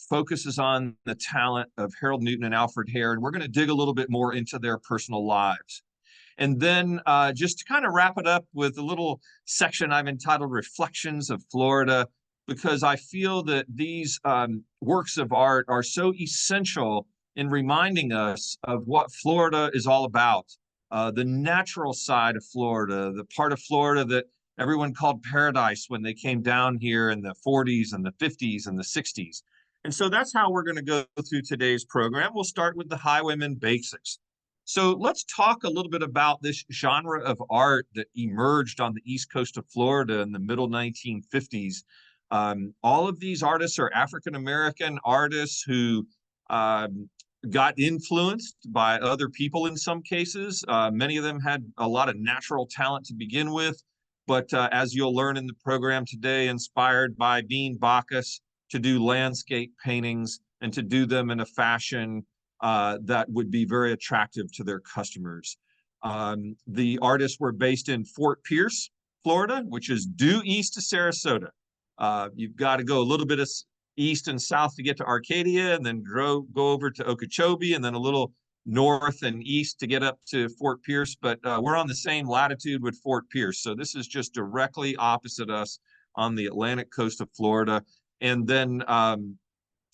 focuses on the talent of Harold Newton and Alfred Hare, and we're going to dig a little bit more into their personal lives. And then just to kind of wrap it up with a little section I've entitled Reflections of Florida, because I feel that these works of art are so essential in reminding us of what Florida is all about. The natural side of Florida, the part of Florida that everyone called paradise when they came down here in the 40s and the 50s and the 60s. And so that's how we're going to go through today's program. We'll start with the Highwaymen basics. So let's talk a little bit about this genre of art that emerged on the east coast of Florida in the middle 1950s. All of these artists are African-American artists who got influenced by other people in some cases. Many of them had a lot of natural talent to begin with, but as you'll learn in the program today, inspired by Bean Bacchus to do landscape paintings and to do them in a fashion that would be very attractive to their customers. The artists were based in Fort Pierce, Florida, which is due east to Sarasota. You've got to go a little bit of east and south to get to Arcadia, and then go over to Okeechobee, and then a little north and east to get up to Fort Pierce. But we're on the same latitude with Fort Pierce. So this is just directly opposite us on the Atlantic coast of Florida. And then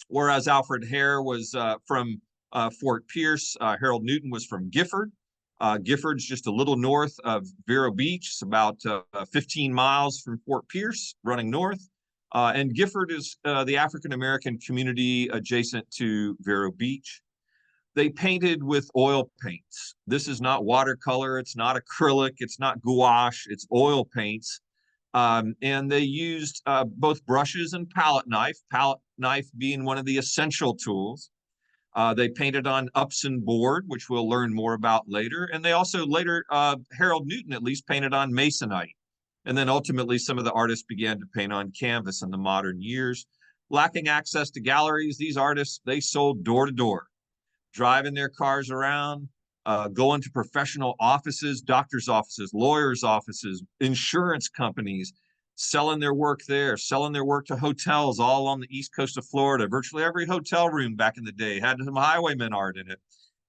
whereas Alfred Hare was from Fort Pierce, Harold Newton was from Gifford. Gifford's just a little north of Vero Beach. It's about 15 miles from Fort Pierce, running north. And Gifford is the African-American community adjacent to Vero Beach. They painted with oil paints. This is not watercolor. It's not acrylic. It's not gouache. It's oil paints. And they used both brushes and palette knife being one of the essential tools. They painted on Upson board, which we'll learn more about later. And they also later, Harold Newton at least, painted on masonite. And then ultimately some of the artists began to paint on canvas in the modern years. Lacking access to galleries, these artists, they sold door to door, driving their cars around, going to professional offices, doctors' offices, lawyers' offices, insurance companies, selling their work there, selling their work to hotels all on the east coast of Florida. Virtually every hotel room back in the day had some Highwaymen art in it.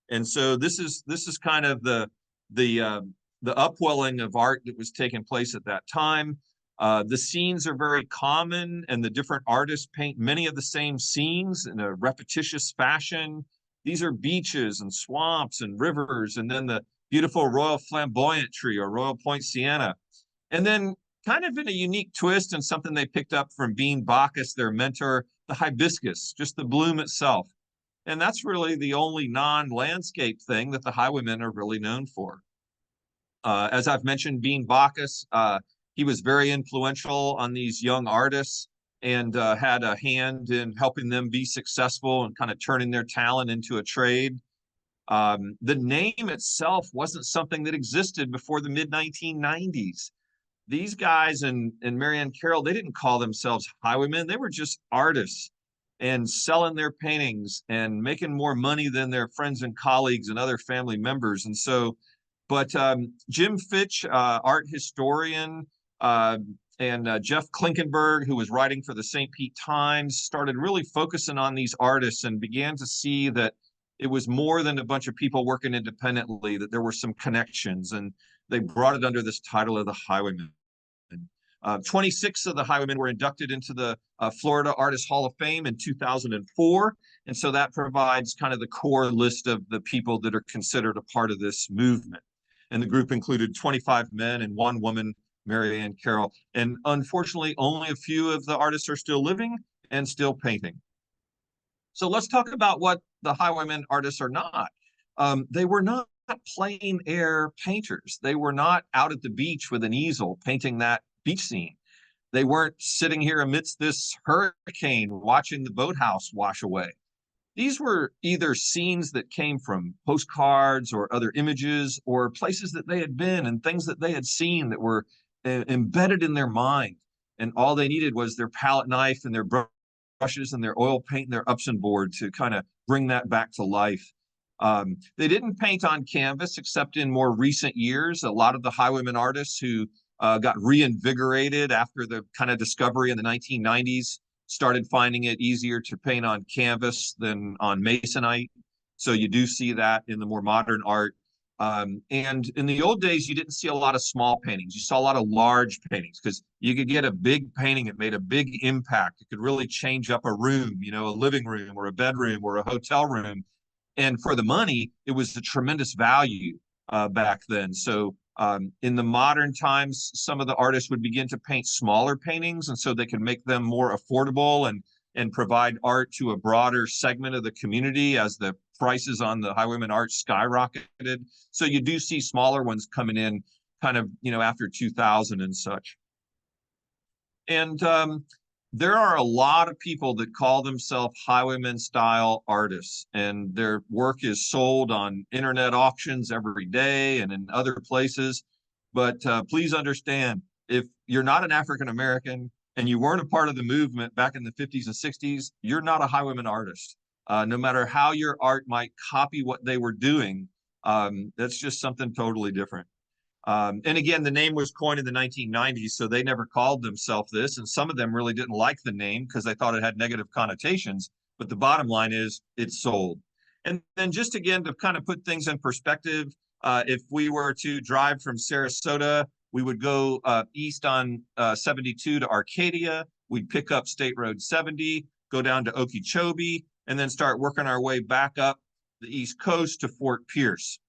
And so this is kind of the upwelling of art that was taking place at that time. The scenes are very common, and the different artists paint many of the same scenes in a repetitious fashion. These are beaches and swamps and rivers, and then the beautiful royal flamboyant tree or royal poinciana. And then kind of in a unique twist and something they picked up from Bean Bacchus, their mentor, the hibiscus, just the bloom itself. And that's really the only non-landscape thing that the Highwaymen are really known for. As I've mentioned, Bean Bacchus, he was very influential on these young artists and had a hand in helping them be successful and kind of turning their talent into a trade. The name itself wasn't something that existed before the mid-1990s. These guys and Marianne Carroll, they didn't call themselves highwaymen. They were just artists and selling their paintings and making more money than their friends and colleagues and other family members. And so, but Jim Fitch, art historian, and Jeff Klinkenberg, who was writing for the St. Pete Times, started really focusing on these artists and began to see that it was more than a bunch of people working independently, that there were some connections, and they brought it under this title of the Highwaymen. 26 of the Highwaymen were inducted into the Florida Artists Hall of Fame in 2004. And so that provides kind of the core list of the people that are considered a part of this movement. And the group included 25 men and one woman, Marianne Carroll. And unfortunately, only a few of the artists are still living and still painting. So let's talk about what the Highwaymen artists are not. They were not plein air painters. They were not out at the beach with an easel painting that beach scene. They weren't sitting here amidst this hurricane watching the boathouse wash away. These were either scenes that came from postcards or other images or places that they had been and things that they had seen that were embedded in their mind. And all they needed was their palette knife and their brushes and their oil paint and their Upson board to kind of bring that back to life. They didn't paint on canvas except in more recent years. A lot of the Highwaymen artists who got reinvigorated after the kind of discovery in the 1990s started finding it easier to paint on canvas than on masonite. So you do see that in the more modern art. And in the old days, you didn't see a lot of small paintings. You saw a lot of large paintings because you could get a big painting that made a big impact. It could really change up a room, you know, a living room or a bedroom or a hotel room. And for the money, it was a tremendous value back then. So in the modern times, some of the artists would begin to paint smaller paintings, and so they can make them more affordable and provide art to a broader segment of the community as the prices on the Highwayman art skyrocketed. So you do see smaller ones coming in kind of, you know, after 2000 and such. And there are a lot of people that call themselves Highwayman style artists, and their work is sold on internet auctions every day and in other places. But please understand, if you're not an African American and you weren't a part of the movement back in the 50s and 60s, you're not a Highwayman artist. No matter how your art might copy what they were doing, that's just something totally different. And again, the name was coined in the 1990s, so they never called themselves this. And some of them really didn't like the name because they thought it had negative connotations. But the bottom line is it's sold. And then just again, to kind of put things in perspective, if we were to drive from Sarasota, we would go east on 72 to Arcadia. We'd pick up State Road 70, go down to Okeechobee, and then start working our way back up the East Coast to Fort Pierce.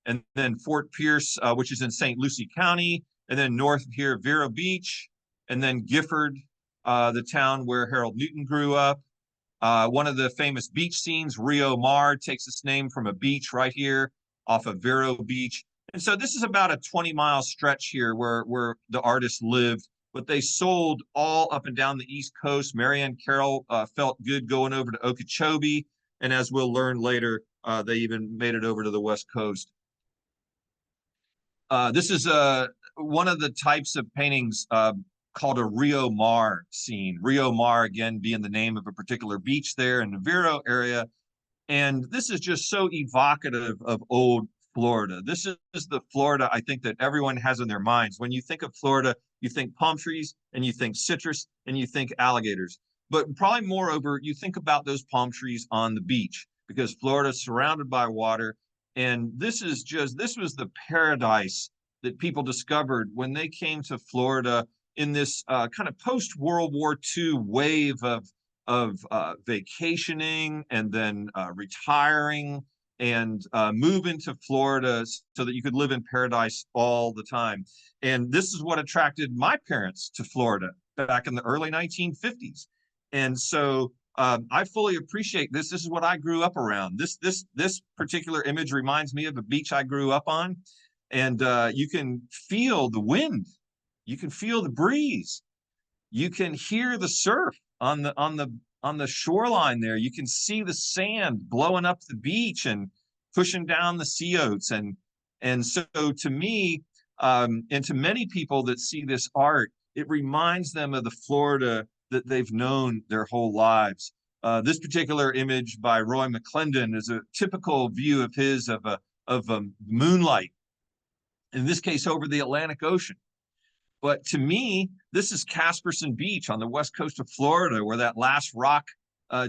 And then Fort Pierce, which is in St. Lucie County, and then north of here, Vero Beach, and then Gifford, the town where Harold Newton grew up. One of the famous beach scenes, Rio Mar, takes its name from a beach right here off of Vero Beach. And so this is about a 20-mile stretch here where the artists lived, but they sold all up and down the East Coast. Marianne Carroll felt good going over to Okeechobee, and as we'll learn later, they even made it over to the West Coast. This is one of the types of paintings called a Rio Mar scene. Rio Mar, again, being the name of a particular beach there in the Vero area. And this is just so evocative of old Florida. This is the Florida I think that everyone has in their minds. When you think of Florida, you think palm trees and you think citrus and you think alligators. But probably moreover, you think about those palm trees on the beach because Florida is surrounded by water. And this was the paradise that people discovered when they came to Florida in this kind of post-World War II wave of vacationing and then retiring and moving to Florida so that you could live in paradise all the time. And this is what attracted my parents to Florida back in the early 1950s. And so I fully appreciate this. This is what I grew up around. This particular image reminds me of a beach I grew up on, and you can feel the wind, you can feel the breeze, you can hear the surf on the shoreline there. You can see the sand blowing up the beach and pushing down the sea oats, and so to me, and to many people that see this art, it reminds them of the Florida that they've known their whole lives. This particular image by Roy McClendon is a typical view of his of moonlight, in this case over the Atlantic Ocean. But to me, this is Casperson Beach on the west coast of Florida, where that last rock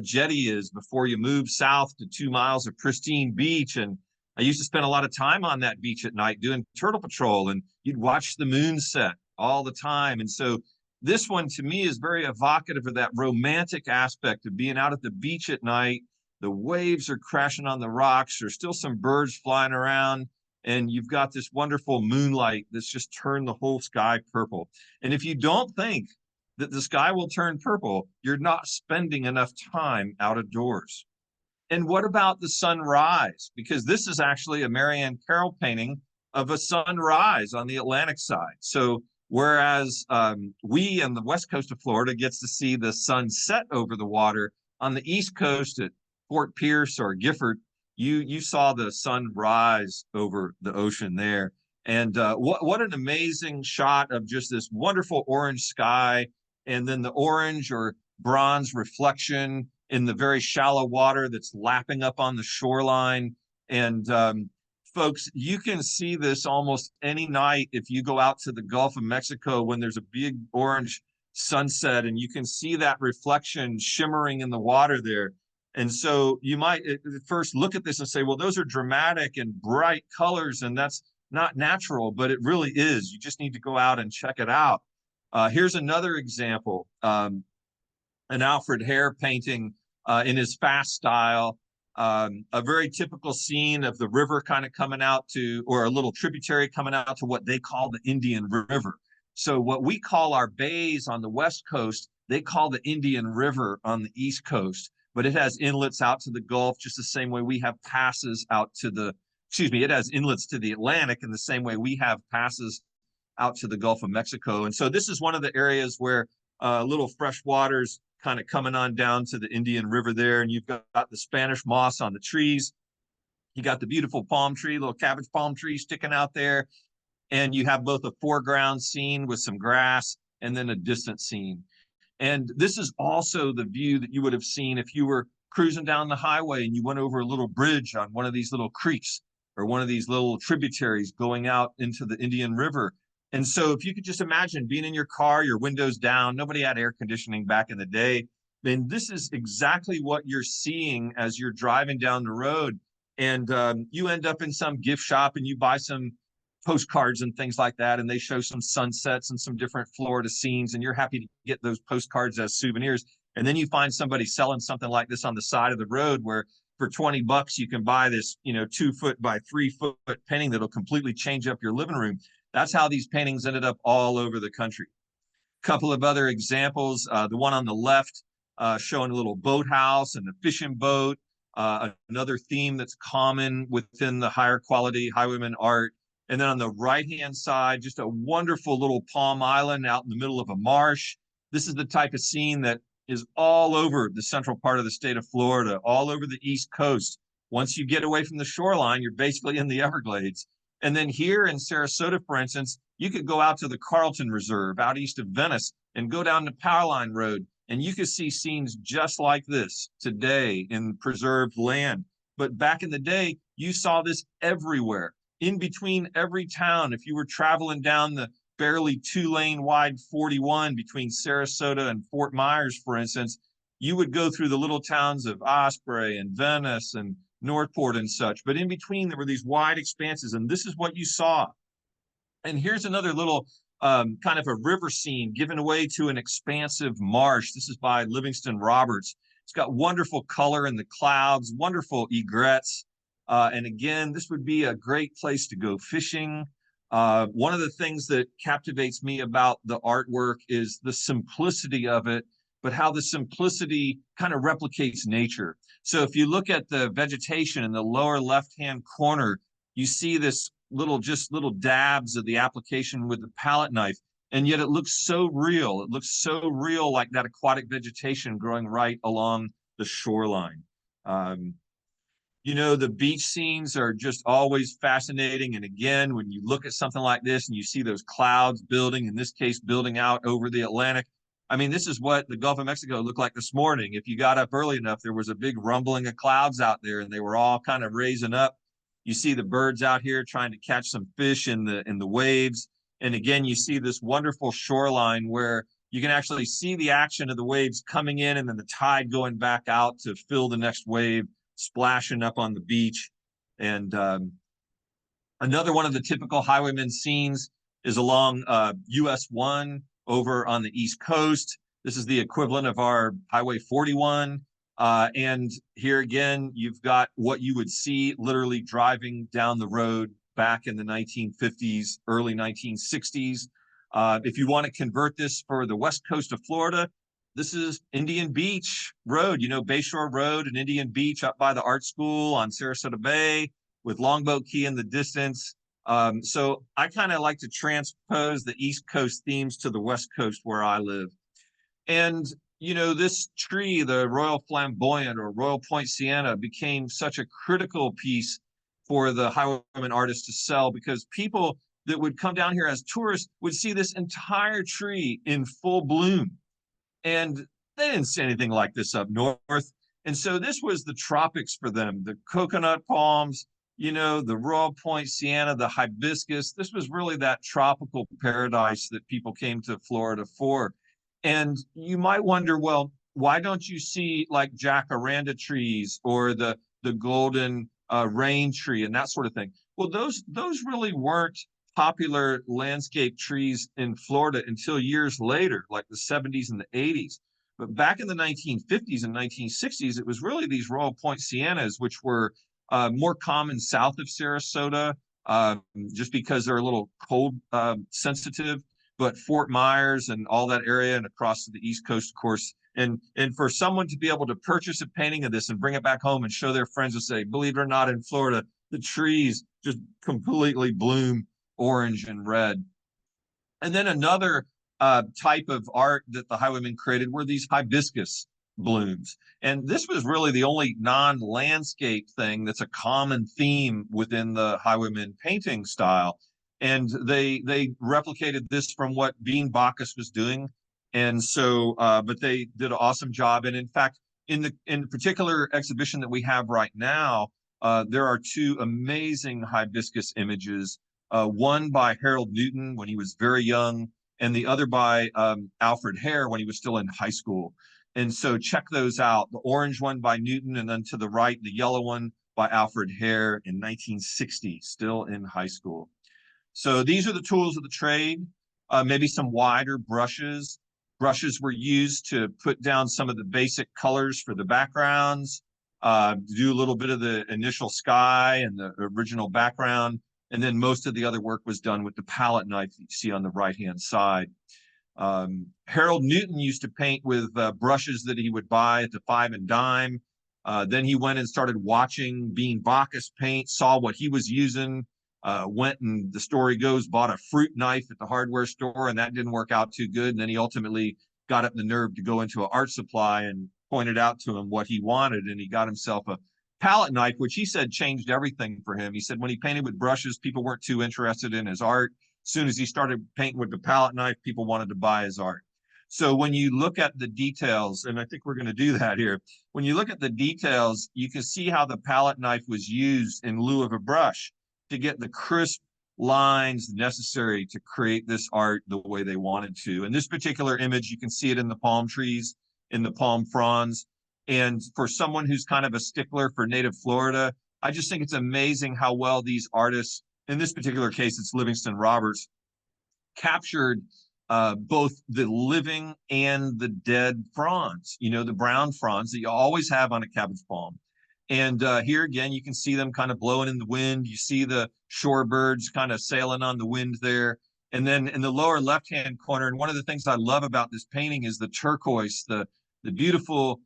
jetty is before you move south to 2 miles of pristine beach. And I used to spend a lot of time on that beach at night doing turtle patrol, and you'd watch the moon set all the time. And so this one to me is very evocative of that romantic aspect of being out at the beach at night. The waves are crashing on the rocks. There's still some birds flying around, and you've got this wonderful moonlight that's just turned the whole sky purple. And if you don't think that the sky will turn purple, you're not spending enough time out of doors. And what about the sunrise? Because this is actually a Marianne Carroll painting of a sunrise on the Atlantic side. So whereas we on the west coast of Florida gets to see the sun set over the water, on the east coast at Fort Pierce or Gifford, you saw the sun rise over the ocean there. And what an amazing shot of just this wonderful orange sky, and then the orange or bronze reflection in the very shallow water that's lapping up on the shoreline. And folks, you can see this almost any night if you go out to the Gulf of Mexico when there's a big orange sunset, and you can see that reflection shimmering in the water there. And so you might at first look at this and say, well, those are dramatic and bright colors, and that's not natural, but it really is. You just need to go out and check it out. Here's another example, an Alfred Hare painting in his fast style, a very typical scene of the river kind of coming out to, or a little tributary coming out to what they call the Indian River. So what we call our bays on the West Coast, they call the Indian River on the East Coast, but it has inlets out to the Gulf just the same way we have passes out to the, excuse me, it has inlets to the Atlantic in the same way we have passes out to the Gulf of Mexico. And so this is one of the areas where little fresh waters kind of coming on down to the Indian River there, and you've got the Spanish moss on the trees. You got the beautiful palm tree, little cabbage palm tree sticking out there. And you have both a foreground scene with some grass and then a distant scene. And this is also the view that you would have seen if you were cruising down the highway and you went over a little bridge on one of these little creeks or one of these little tributaries going out into the Indian River. And so if you could just imagine being in your car, your windows down, nobody had air conditioning back in the day, then this is exactly what you're seeing as you're driving down the road. And you end up in some gift shop and you buy some postcards and things like that, and they show some sunsets and some different Florida scenes, and you're happy to get those postcards as souvenirs. And then you find somebody selling something like this on the side of the road where for 20 bucks you can buy this 2-foot by 3-foot painting that'll completely change up your living room. That's how these paintings ended up all over the country. A couple of other examples, the one on the left showing a little boathouse and a fishing boat, another theme that's common within the higher quality highwayman art. And then on the right-hand side, just a wonderful little palm island out in the middle of a marsh. This is the type of scene that is all over the central part of the state of Florida, all over the East Coast. Once you get away from the shoreline, you're basically in the Everglades. And then here in Sarasota, for instance, you could go out to the Carlton Reserve out east of Venice and go down to Powerline Road, and you could see scenes just like this today in preserved land. But back in the day, you saw this everywhere. In between every town, if you were traveling down the barely 2-lane wide 41 between Sarasota and Fort Myers, for instance, you would go through the little towns of Osprey and Venice and Northport and such. But in between, there were these wide expanses, and this is what you saw. And here's another little kind of a river scene given away to an expansive marsh. This is by Livingston Roberts. It's got wonderful color in the clouds, wonderful egrets. And again, this would be a great place to go fishing. One of the things that captivates me about the artwork is the simplicity of it, but how the simplicity kind of replicates nature. So if you look at the vegetation in the lower left-hand corner, you see this little dabs of the application with the palette knife, and yet it looks so real. It looks so real, like that aquatic vegetation growing right along the shoreline. The beach scenes are just always fascinating. And again, when you look at something like this and you see those clouds building, in this case, building out over the Atlantic, I mean, this is what the Gulf of Mexico looked like this morning. If you got up early enough, there was a big rumbling of clouds out there, and they were all kind of raising up. You see the birds out here trying to catch some fish in the waves. And again, you see this wonderful shoreline where you can actually see the action of the waves coming in and then the tide going back out to fill the next wave, splashing up on the beach. And another one of the typical highwayman scenes is along US 1 over on the East Coast. This is the equivalent of our Highway 41. And here again, you've got what you would see literally driving down the road back in the 1950s, early 1960s. If you want to convert this for the west coast of Florida, this is Indian Beach Road, Bayshore Road and Indian Beach up by the art school on Sarasota Bay with Longboat Key in the distance. So I kind of like to transpose the East Coast themes to the West Coast where I live. And, this tree, the Royal Flamboyant or Royal Poinciana, became such a critical piece for the highwayman artists to sell, because people that would come down here as tourists would see this entire tree in full bloom. And they didn't see anything like this up north. And so this was the tropics for them, the coconut palms, the Royal Poinciana, the hibiscus. This was really that tropical paradise that people came to Florida for. And you might wonder, well, why don't you see like jacaranda trees or the golden rain tree and that sort of thing? Well, those really weren't popular landscape trees in Florida until years later, like the 70s and the 80s. But back in the 1950s and 1960s, it was really these royal poincianas, which were more common south of Sarasota, just because they're a little cold sensitive. But Fort Myers and all that area and across to the East Coast, of course. And for someone to be able to purchase a painting of this and bring it back home and show their friends and say, believe it or not, in Florida, the trees just completely bloom orange and red. And then another type of art that the Highwaymen created were these hibiscus blooms. And this was really the only non-landscape thing that's a common theme within the Highwaymen painting style. And they replicated this from what Bean Bacchus was doing. And so, but they did an awesome job. And in fact, in the particular exhibition that we have right now, there are two amazing hibiscus images, one by Harold Newton when he was very young, and the other by Alfred Hare when he was still in high school. And so check those out. The orange one by Newton, and then to the right, the yellow one by Alfred Hare in 1960, still in high school. So these are the tools of the trade, maybe some wider brushes. Brushes were used to put down some of the basic colors for the backgrounds, do a little bit of the initial sky and the original background. And then most of the other work was done with the palette knife that you see on the right-hand side. Harold Newton used to paint with brushes that he would buy at the 5 and dime. Then he went and started watching Bean Bacchus paint, saw what he was using, went and, the story goes, bought a fruit knife at the hardware store, and that didn't work out too good. And then he ultimately got up the nerve to go into an art supply and pointed out to him what he wanted, and he got himself a palette knife, which he said changed everything for him. He said when he painted with brushes, people weren't too interested in his art. As soon as he started painting with the palette knife, people wanted to buy his art. So when you look at the details, and I think we're going to do that here, when you look at the details, you can see how the palette knife was used in lieu of a brush to get the crisp lines necessary to create this art the way they wanted to. In this particular image, you can see it in the palm trees, in the palm fronds. And for someone who's kind of a stickler for native Florida, I just think it's amazing how well these artists, in this particular case, it's Livingston Roberts, captured both the living and the dead fronds, you know, the brown fronds that you always have on a cabbage palm. And here again, you can see them kind of blowing in the wind. You see the shorebirds kind of sailing on the wind there. And then in the lower left-hand corner, and one of the things I love about this painting is the turquoise, the beautiful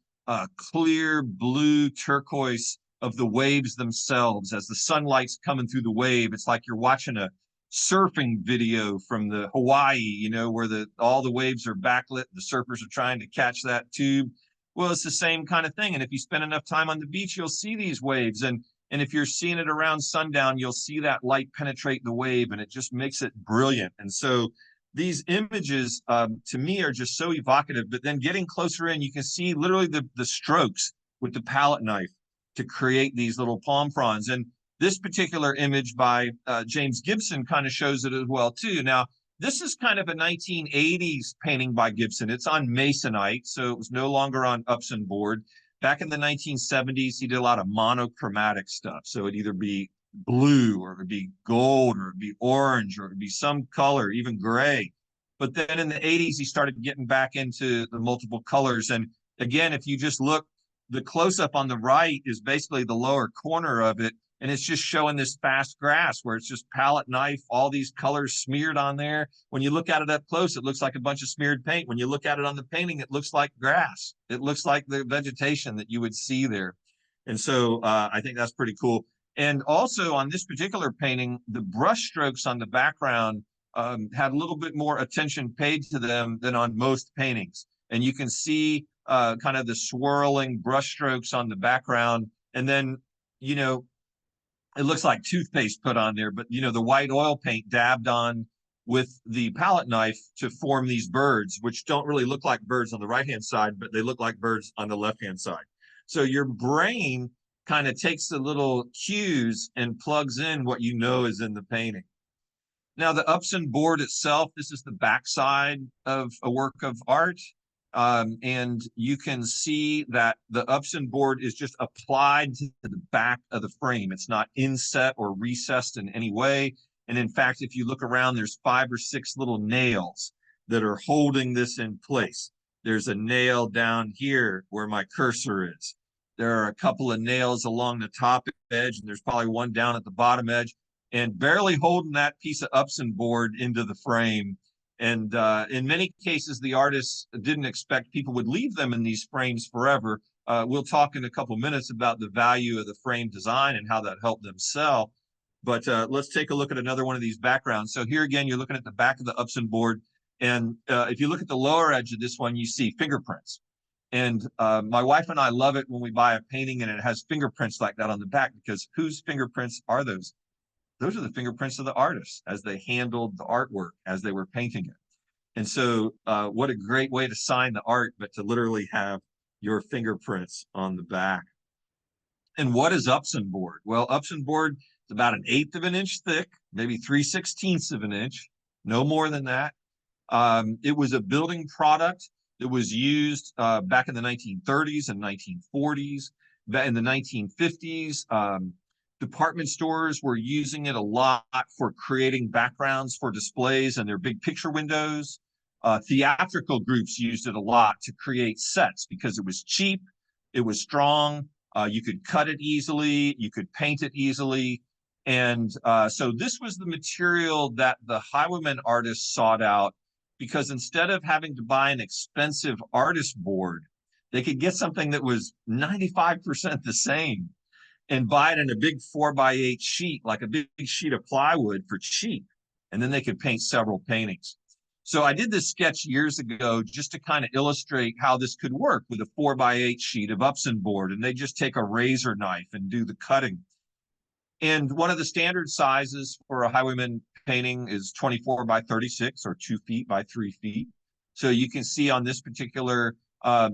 clear blue turquoise of the waves themselves. As the sunlight's coming through the wave, it's like you're watching a surfing video from the Hawaii, you know, where all the waves are backlit, the surfers are trying to catch that tube. Well, it's the same kind of thing. And if you spend enough time on the beach, you'll see these waves. And if you're seeing it around sundown, you'll see that light penetrate the wave, and it just makes it brilliant. And so these images, to me, are just so evocative. But then getting closer in, you can see literally the strokes with the palette knife to create these little palm fronds. And this particular image by James Gibson kind of shows it as well, too. Now, this is kind of a 1980s painting by Gibson. It's on masonite, so it was no longer on Upson board. Back in the 1970s, he did a lot of monochromatic stuff. So it'd either be blue, or it'd be gold, or it'd be orange, or it'd be some color, even gray. But then in the 80s, he started getting back into the multiple colors. And again, if you just look, the close-up on the right is basically the lower corner of it. And it's just showing this fast grass where it's just palette knife, all these colors smeared on there. When you look at it up close, it looks like a bunch of smeared paint. When you look at it on the painting, it looks like grass. It looks like the vegetation that you would see there. And so I think that's pretty cool. And also on this particular painting, the brush strokes on the background had a little bit more attention paid to them than on most paintings. And you can see kind of the swirling brush strokes on the background. And then, you know, it looks like toothpaste put on there, but you know, the white oil paint dabbed on with the palette knife to form these birds, which don't really look like birds on the right-hand side, but they look like birds on the left-hand side. So your brain kind of takes the little cues and plugs in what you know is in the painting. Now, the Upson board itself, this is the backside of a work of art. And you can see that the Upson board is just applied to the back of the frame. It's not inset or recessed in any way. And in fact, if you look around, there's 5 or 6 little nails that are holding this in place. There's a nail down here where my cursor is. There are a couple of nails along the top edge, and there's probably one down at the bottom edge, and barely holding that piece of Upson board into the frame. And in many cases, the artists didn't expect people would leave them in these frames forever. We'll talk in a couple minutes about the value of the frame design and how that helped them sell. But let's take a look at another one of these backgrounds. So here again, you're looking at the back of the Upson board. And if you look at the lower edge of this one, you see fingerprints. And my wife and I love it when we buy a painting and it has fingerprints like that on the back, because whose fingerprints are those? Those are the fingerprints of the artists as they handled the artwork, as they were painting it. And so what a great way to sign the art, but to literally have your fingerprints on the back. And what is Upson board? Well, Upson board is about 1/8 of an inch thick, maybe 3/16 of an inch, no more than that. It was a building product that was used back in the 1930s and 1940s. In the 1950s, department stores were using it a lot for creating backgrounds for displays and their big picture windows. Theatrical groups used it a lot to create sets because it was cheap, it was strong, you could cut it easily, you could paint it easily. And so this was the material that the Highwaymen artists sought out, because instead of having to buy an expensive artist board, they could get something that was 95% the same and buy it in a big 4x8 sheet, like a big sheet of plywood, for cheap. And then they could paint several paintings. So I did this sketch years ago just to kind of illustrate how this could work with a 4x8 sheet of Upson board. And they just take a razor knife and do the cutting. And one of the standard sizes for a Highwayman painting is 24x36, or 2 feet by 3 feet. So you can see on this particular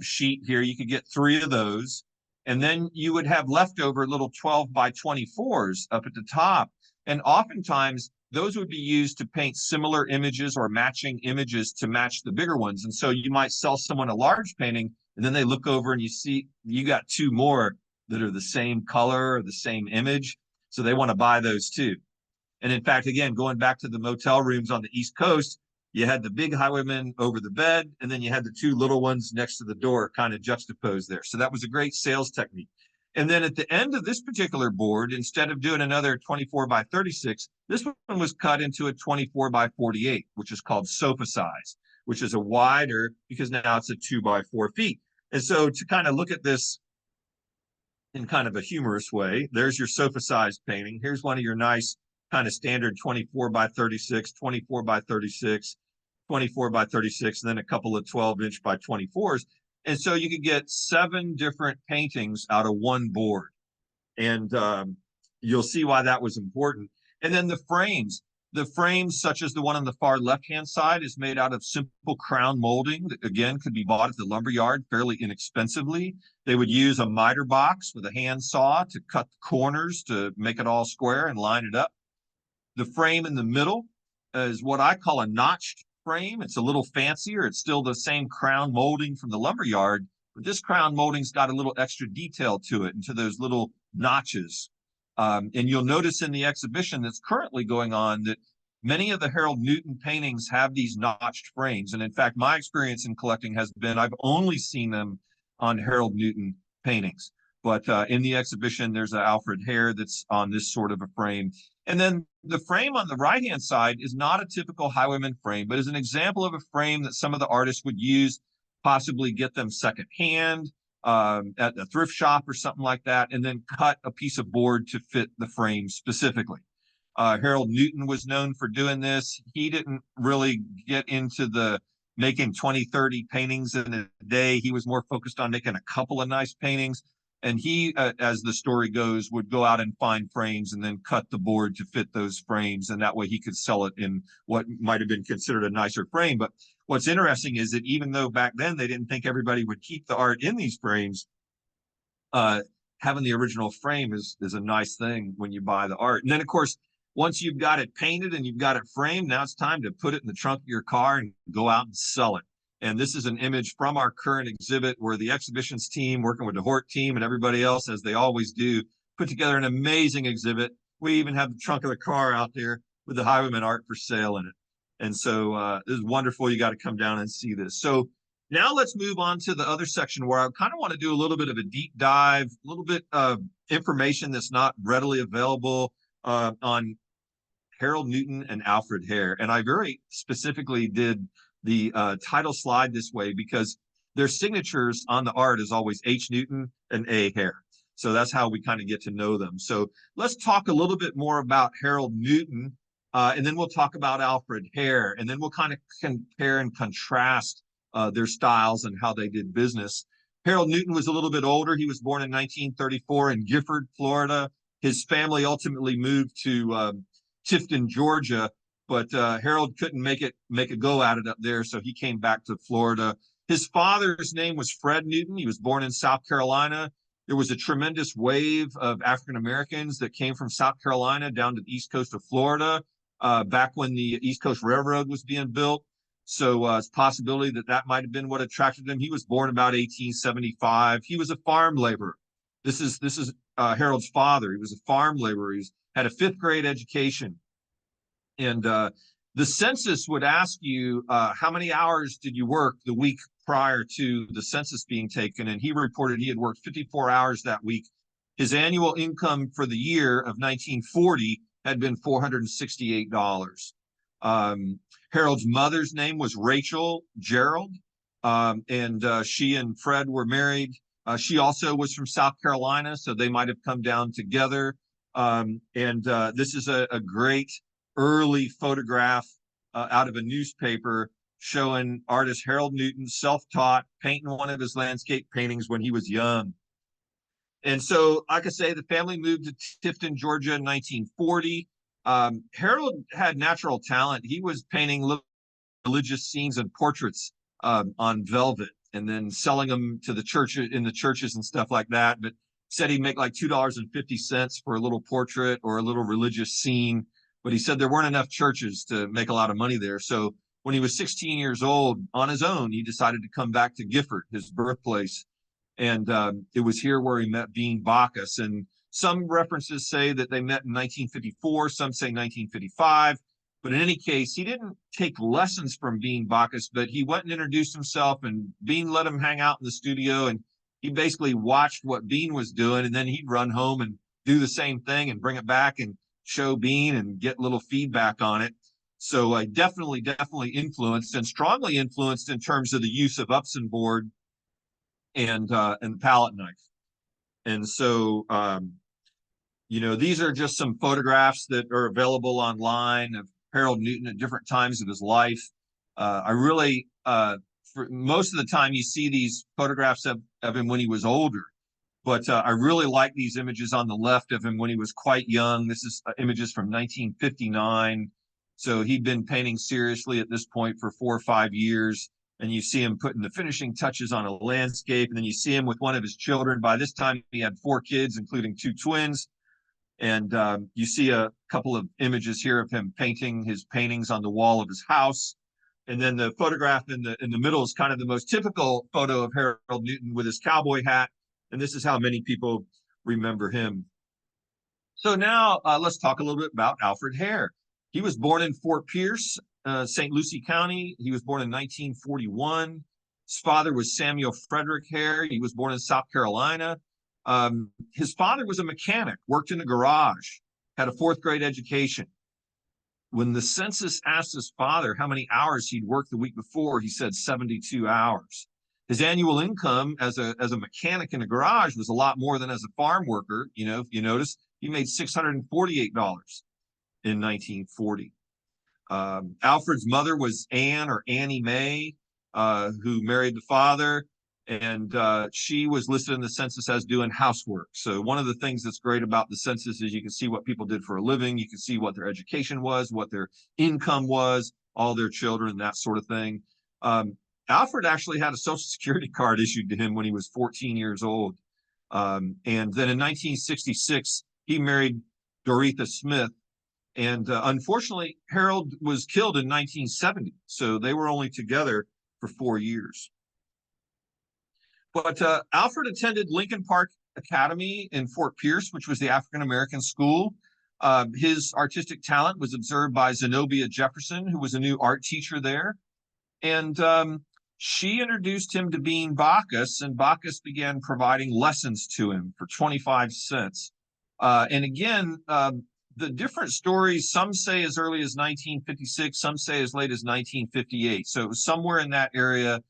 sheet here, you could get 3 of those. And then you would have leftover little 12x24s up at the top. And oftentimes those would be used to paint similar images or matching images to match the bigger ones. And so you might sell someone a large painting, and then they look over and you see you got 2 more that are the same color or the same image. So they want to buy those too. And in fact, again, going back to the motel rooms on the East Coast, you had the big Highwaymen over the bed, and then you had the 2 little ones next to the door kind of juxtaposed there. So that was a great sales technique. And then at the end of this particular board, instead of doing another 24x36, this one was cut into a 24x48, which is called sofa size, which is a wider, because now it's a 2x4 feet. And so to kind of look at this in kind of a humorous way, there's your sofa size painting. Here's one of your nice kind of standard 24x36, 24x36, 24x36, and then a couple of 12-inch by 24s. And so you could get 7 different paintings out of one board. And you'll see why that was important. And then the frames such as the one on the far left-hand side is made out of simple crown molding that, again, could be bought at the lumber yard fairly inexpensively. They would use a miter box with a hand saw to cut the corners to make it all square and line it up. The frame in the middle is what I call a notched frame. It's a little fancier. It's still the same crown molding from the lumber yard, but this crown molding's got a little extra detail to it and to those little notches. And you'll notice in the exhibition that's currently going on that many of the Harold Newton paintings have these notched frames. And in fact, my experience in collecting has been I've only seen them on Harold Newton paintings. But in the exhibition, there's an Alfred Hare that's on this sort of a frame. And then the frame on the right-hand side is not a typical Highwayman frame, but is an example of a frame that some of the artists would use, possibly get them secondhand at a thrift shop or something like that, and then cut a piece of board to fit the frame specifically. Harold Newton was known for doing this. He didn't really get into the making 20, 30 paintings in a day. He was more focused on making a couple of nice paintings. And he, as the story goes, would go out and find frames and then cut the board to fit those frames. And that way he could sell it in what might have been considered a nicer frame. But what's interesting is that even though back then they didn't think everybody would keep the art in these frames, having the original frame is a nice thing when you buy the art. And then, of course, Once you've got it painted and you've got it framed, now it's time to put it in the trunk of your car and go out and sell it. And this is an image from our current exhibit where the exhibitions team, working with the Hort team and everybody else, as they always do, put together an amazing exhibit. We even have the trunk of the car out there with the Highwaymen art for sale in it. And so this is wonderful. You got to come down and see this. So now let's move on to the other section where I kind of want to do a little bit of a deep dive, a little bit of information that's not readily available on Harold Newton and Alfred Hare. And I very specifically did the title slide this way because their signatures on the art is always H. Newton and A. Hare. So that's how we kind of get to know them. So let's talk a little bit more about Harold Newton, and then we'll talk about Alfred Hare, and then we'll kind of compare and contrast their styles and how they did business. Harold Newton was a little bit older. He was born in 1934 in Gifford, Florida. His family ultimately moved to Tifton, Georgia, but Harold couldn't make a go at it up there, so he came back to Florida. His father's name was Fred Newton. He was born in South Carolina. There was a tremendous wave of African Americans that came from South Carolina down to the east coast of Florida back when the East Coast Railroad was being built. So it's a possibility that might have been what attracted him. He was born about 1875. He was a farm laborer. This is Harold's father. He was a farm laborer. He had a 5th grade education. And the census would ask you how many hours did you work the week prior to the census being taken, and he reported he had worked 54 hours that week. His annual income for the year of 1940 had been $468. Harold's mother's name was Rachel Gerald, and she and Fred were married. She also was from South Carolina, so they might have come down together. This is a great early photograph out of a newspaper showing artist Harold Newton, self-taught, painting one of his landscape paintings when he was young. And so, like I say, the family moved to Tifton, Georgia in 1940. Harold had natural talent. He was painting religious scenes and portraits on velvet and then selling them to the church in the churches and stuff like that. But said he'd make like $2.50 for a little portrait or a little religious scene. But he said there weren't enough churches to make a lot of money there. So when he was 16 years old, on his own, he decided to come back to Gifford, his birthplace. And it was here where he met Bean Bacchus. And some references say that they met in 1954, some say 1955. But in any case, he didn't take lessons from Bean Bacchus, but he went and introduced himself, and Bean let him hang out in the studio, and he basically watched what Bean was doing, and then he'd run home and do the same thing and bring it back and show Bean and get a little feedback on it. So definitely influenced, and strongly influenced in terms of the use of Upson board and palette knife. And so, these are just some photographs that are available online of Harold Newton at different times of his life. I really, for most of the time, you see these photographs of him when he was older. But I really like these images on the left of him when he was quite young. This is images from 1959. So he'd been painting seriously at this point for 4 or 5 years. And you see him putting the finishing touches on a landscape. And then you see him with one of his children. By this time, he had 4 kids, including 2 twins. And you see a couple of images here of him painting his paintings on the wall of his house. And then the photograph in the middle is kind of the most typical photo of Harold Newton with his cowboy hat. And this is how many people remember him. So now let's talk a little bit about Alfred Hare. He was born in Fort Pierce, St. Lucie County. He was born in 1941. His father was Samuel Frederick Hare. He was born in South Carolina. His father was a mechanic, worked in a garage, had a 4th grade education. When the census asked his father how many hours he'd worked the week before, he said 72 hours. His annual income as a mechanic in a garage was a lot more than as a farm worker. If you notice, he made $648 in 1940. Alfred's mother was Anne or Annie Mae, who married the father, and she was listed in the census as doing housework. So one of the things that's great about the census is you can see what people did for a living. You can see what their education was, what their income was, all their children, that sort of thing. Alfred actually had a Social Security card issued to him when he was 14 years old. And then in 1966, he married Doretha Smith, And unfortunately, Harold was killed in 1970. So they were only together for 4 years. But Alfred attended Lincoln Park Academy in Fort Pierce, which was the African American school. His artistic talent was observed by Zenobia Jefferson, who was a new art teacher there. And she introduced him to Bean Bacchus, and Bacchus began providing lessons to him for 25 cents. And again, the different stories, some say as early as 1956, some say as late as 1958. So it was somewhere in that area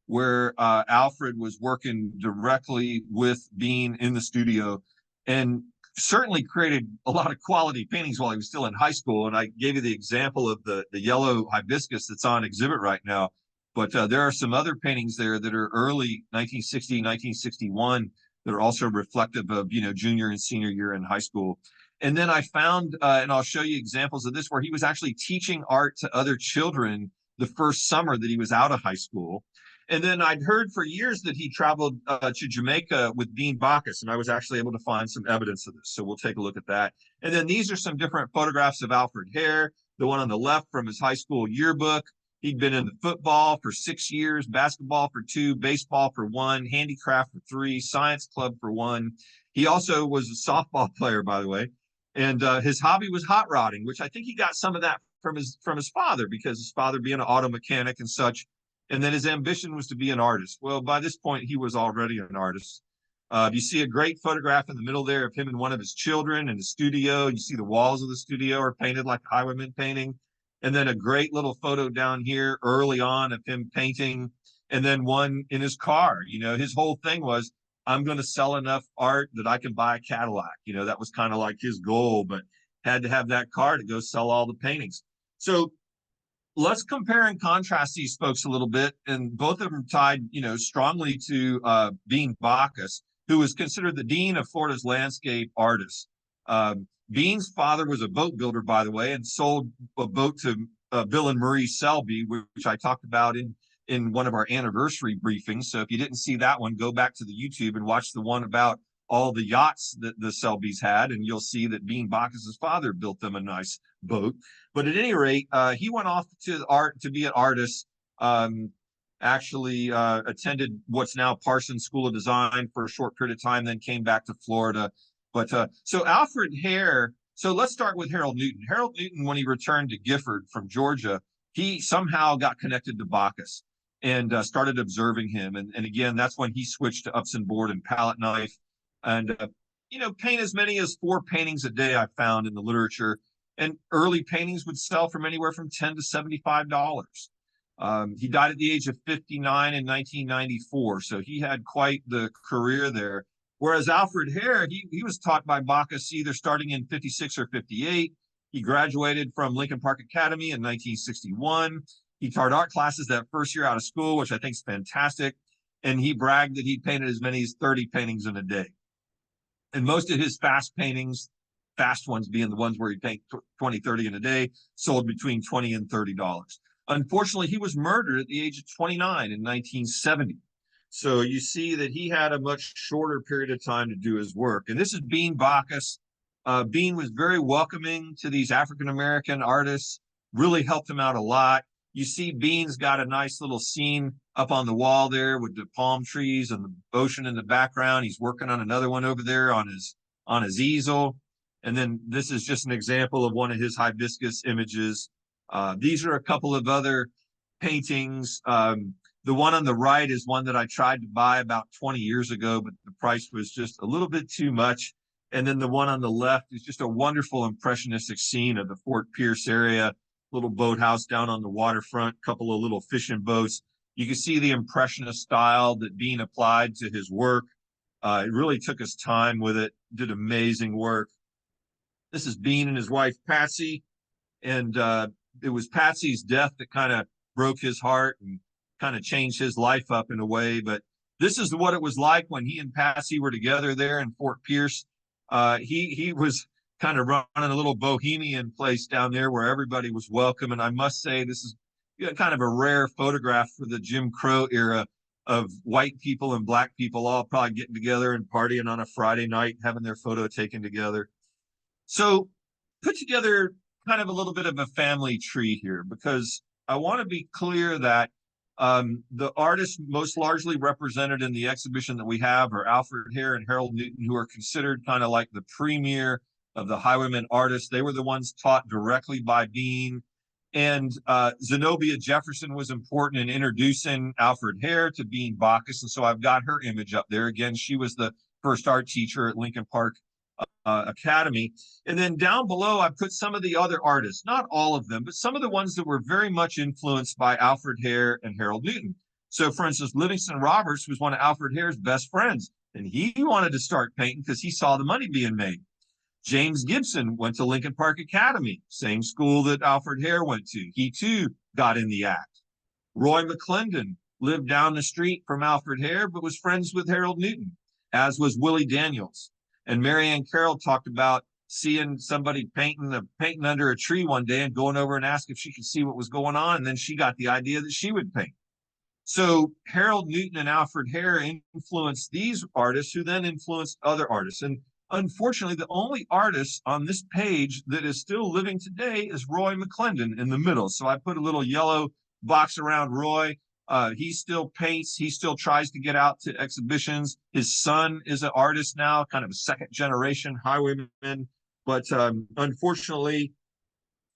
where Alfred was working directly with Bean in the studio, and certainly created a lot of quality paintings while he was still in high school. And I gave you the example of the yellow hibiscus that's on exhibit right now. But there are some other paintings there that are early 1960, 1961 that are also reflective of, junior and senior year in high school. And then I found, and I'll show you examples of this, where he was actually teaching art to other children the first summer that he was out of high school. And then I'd heard for years that he traveled to Jamaica with Bean Bacchus, and I was actually able to find some evidence of this. So we'll take a look at that. And then these are some different photographs of Alfred Hare. The one on the left from his high school yearbook. He'd been into football for 6 years, basketball for 2, baseball for 1, handicraft for 3, science club for 1. He also was a softball player, by the way. And his hobby was hot rodding, which I think he got some of that from his father, because his father being an auto mechanic and such. And then his ambition was to be an artist. Well, by this point, he was already an artist. You see a great photograph in the middle there of him and one of his children in the studio. You see the walls of the studio are painted like a Highwayman painting. And then a great little photo down here early on of him painting. And then one in his car. His whole thing was, I'm going to sell enough art that I can buy a Cadillac. That was kind of like his goal, but had to have that car to go sell all the paintings. So let's compare and contrast these folks a little bit. And both of them tied, strongly to Bean Bacchus, who was considered the dean of Florida's landscape artists. Bean's father was a boat builder, by the way, and sold a boat to Bill and Marie Selby, which I talked about in one of our anniversary briefings. So if you didn't see that one, go back to the YouTube and watch the one about all the yachts that the Selbys had, and you'll see that Bean Bacchus's father built them a nice boat. But at any rate, he went off to be an artist. Actually attended what's now Parsons School of Design for a short period of time, then came back to Florida. But so Alfred Hare, so let's start with Harold Newton. Harold Newton, when he returned to Gifford from Georgia, he somehow got connected to Bacchus and started observing him. And again, that's when he switched to Upson board and palette knife. And, paint as many as 4 paintings a day I found in the literature. And early paintings would sell from anywhere from $10 to $75. He died at the age of 59 in 1994. So he had quite the career there. Whereas Alfred Hare, he was taught by Bacchus either starting in 56 or 58. He graduated from Lincoln Park Academy in 1961. He taught art classes that first year out of school, which I think is fantastic. And he bragged that he painted as many as 30 paintings in a day. And most of his fast paintings, fast ones being the ones where he paint 20, 30 in a day, sold between $20 and $30. Unfortunately, he was murdered at the age of 29 in 1970. So you see that he had a much shorter period of time to do his work. And this is Bean Bacchus. Bean was very welcoming to these African-American artists, really helped him out a lot. You see Bean's got a nice little scene up on the wall there with the palm trees and the ocean in the background. He's working on another one over there on his easel. And then this is just an example of one of his hibiscus images. These are a couple of other paintings. The one on the right is one that I tried to buy about 20 years ago, but the price was just a little bit too much. And then the one on the left is just a wonderful impressionistic scene of the Fort Pierce area, little boathouse down on the waterfront, couple of little fishing boats. You can see the impressionist style that Bean applied to his work. It really took his time with it, did amazing work. This is Bean and his wife, Patsy. And it was Patsy's death that kind of broke his heart and kind of changed his life up in a way. But this is what it was like when he and Patsy were together there in Fort Pierce. He was kind of running a little bohemian place down there where everybody was welcome. And I must say, this is kind of a rare photograph for the Jim Crow era of white people and black people all probably getting together and partying on a Friday night, having their photo taken together. So put together kind of a little bit of a family tree here, because I want to be clear that the artists most largely represented in the exhibition that we have are Alfred Hare and Harold Newton, who are considered kind of like the premier of the Highwaymen artists. They were the ones taught directly by Bean. And Zenobia Jefferson was important in introducing Alfred Hare to Bean Bacchus. And so I've got her image up there. Again, she was the first art teacher at Lincoln Park Academy. And then down below, I put some of the other artists, not all of them, but some of the ones that were very much influenced by Alfred Hare and Harold Newton. So, for instance, Livingston Roberts was one of Alfred Hare's best friends, and he wanted to start painting because he saw the money being made. James Gibson went to Lincoln Park Academy, same school that Alfred Hare went to. He too got in the act. Roy McClendon lived down the street from Alfred Hare, but was friends with Harold Newton, as was Willie Daniels. And Marianne Carroll talked about seeing somebody painting under a tree one day and going over and asked if she could see what was going on. And then she got the idea that she would paint. So Harold Newton and Alfred Hare influenced these artists, who then influenced other artists. And unfortunately, the only artist on this page that is still living today is Roy McClendon in the middle. So I put a little yellow box around Roy. He still paints. He still tries to get out to exhibitions. His son is an artist now, kind of a second generation highwayman. But unfortunately,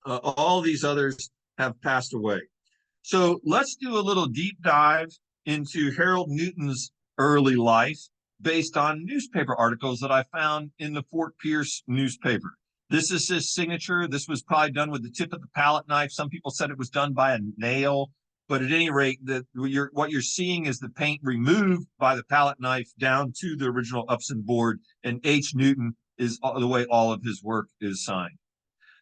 all these others have passed away. So let's do a little deep dive into Harold Newton's early life based on newspaper articles that I found in the Fort Pierce newspaper. This is his signature. This was probably done with the tip of the palette knife. Some people said it was done by a nail. But at any rate, what you're seeing is the paint removed by the palette knife down to the original Upson board, and H. Newton is the way all of his work is signed.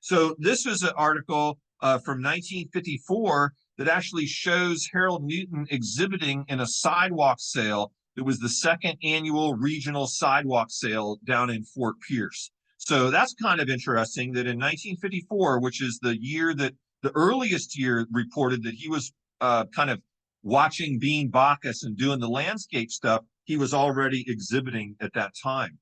So this was an article from 1954 that actually shows Harold Newton exhibiting in a sidewalk sale. It was the second annual regional sidewalk sale down in Fort Pierce. So that's kind of interesting that in 1954, which is the year that the earliest year reported that he was kind of watching Bean Bacchus and doing the landscape stuff, he was already exhibiting at that time.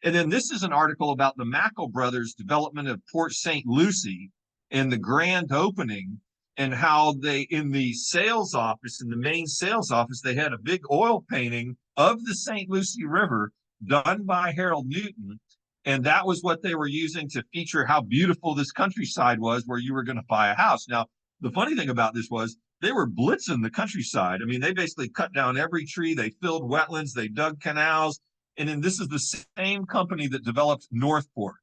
And then this is an article about the Mackle brothers' development of Port St. Lucie and the grand opening, and how they, in the sales office, in the main sales office, they had a big oil painting of the St. Lucie River done by Harold Newton. And that was what they were using to feature how beautiful this countryside was where you were going to buy a house. Now, the funny thing about this was they were blitzing the countryside. I mean, they basically cut down every tree. They filled wetlands. They dug canals. And then this is the same company that developed Northport.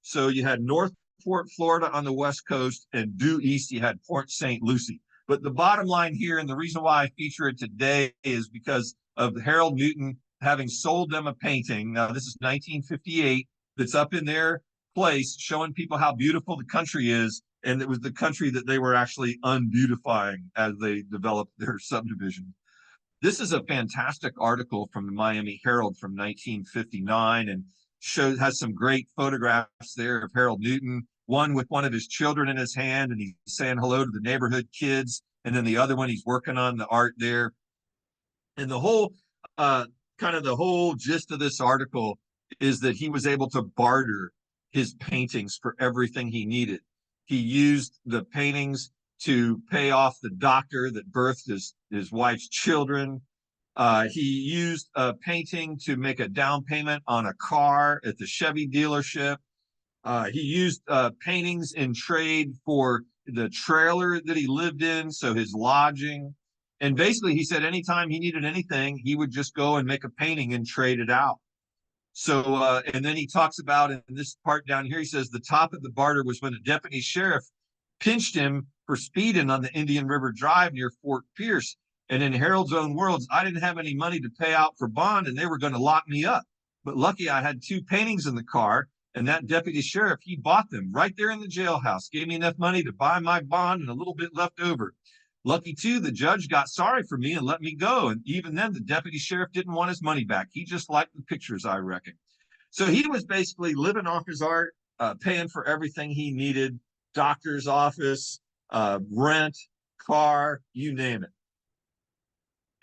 So you had Northport, Florida on the West Coast, and due east, you had Port St. Lucie. But the bottom line here, and the reason why I feature it today, is because of Harold Newton having sold them a painting. Now, this is 1958, that's up in their place, showing people how beautiful the country is. And it was the country that they were actually unbeautifying as they developed their subdivision. This is a fantastic article from the Miami Herald from 1959, and has some great photographs there of Harold Newton, one with one of his children in his hand, and he's saying hello to the neighborhood kids. And then the other one, he's working on the art there. And the whole, kind of the whole gist of this article is that he was able to barter his paintings for everything he needed. He used the paintings to pay off the doctor that birthed his wife's children. He used a painting to make a down payment on a car at the Chevy dealership. He used paintings in trade for the trailer that he lived in, so his lodging. And basically, he said anytime he needed anything, he would just go and make a painting and trade it out. So, and then he talks about, in this part down here, he says the top of the barter was when a deputy sheriff pinched him for speeding on the Indian River Drive near Fort Pierce. And in Harold's own words, I didn't have any money to pay out for bond, and they were going to lock me up. But lucky I had 2 paintings in the car, and that deputy sheriff, he bought them right there in the jailhouse, gave me enough money to buy my bond and a little bit left over. Lucky too, the judge got sorry for me and let me go. And even then, the deputy sheriff didn't want his money back. He just liked the pictures, I reckon. So he was basically living off his art, paying for everything he needed, doctor's office, rent, car, you name it.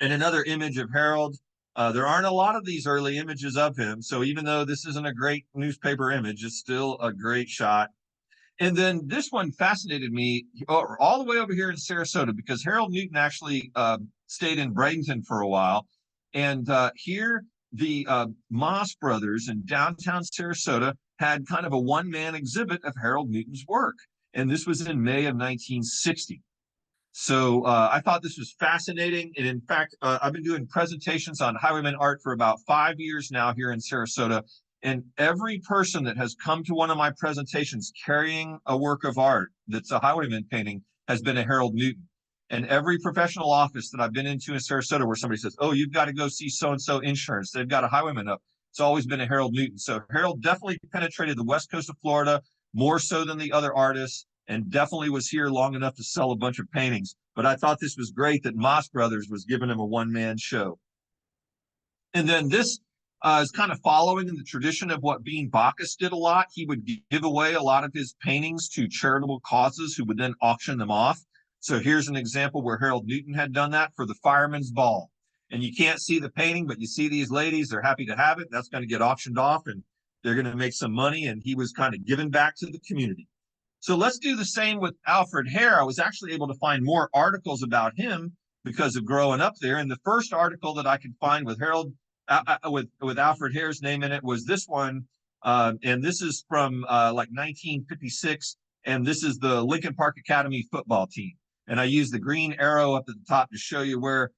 And another image of Harold. There aren't a lot of these early images of him. So even though this isn't a great newspaper image, it's still a great shot. And then this one fascinated me all the way over here in Sarasota because Harold Newton actually stayed in Bradenton for a while. And here, the Moss brothers in downtown Sarasota had kind of a one-man exhibit of Harold Newton's work. And this was in May of 1960. So I thought this was fascinating. And in fact, I've been doing presentations on highwayman art for about 5 years now here in Sarasota. And every person that has come to one of my presentations carrying a work of art that's a highwayman painting has been a Harold Newton. And every professional office that I've been into in Sarasota where somebody says, oh, you've got to go see so-and-so insurance, they've got a highwayman up, it's always been a Harold Newton. So Harold definitely penetrated the west coast of Florida more so than the other artists, and definitely was here long enough to sell a bunch of paintings. But I thought this was great that Moss Brothers was giving him a one-man show. And then this is kind of following in the tradition of what Bean Bacchus did a lot. He would give away a lot of his paintings to charitable causes who would then auction them off. So here's an example where Harold Newton had done that for the Fireman's Ball. And you can't see the painting, but you see these ladies, they're happy to have it. That's going to get auctioned off and they're going to make some money. And he was kind of giving back to the community. So let's do the same with Alfred Hare. I was actually able to find more articles about him because of growing up there. And the first article that I could find with Harold, with Alfred Hare's name in it was this one. And this is from like 1956. And this is the Lincoln Park Academy football team. And I used the green arrow up at the top to show you where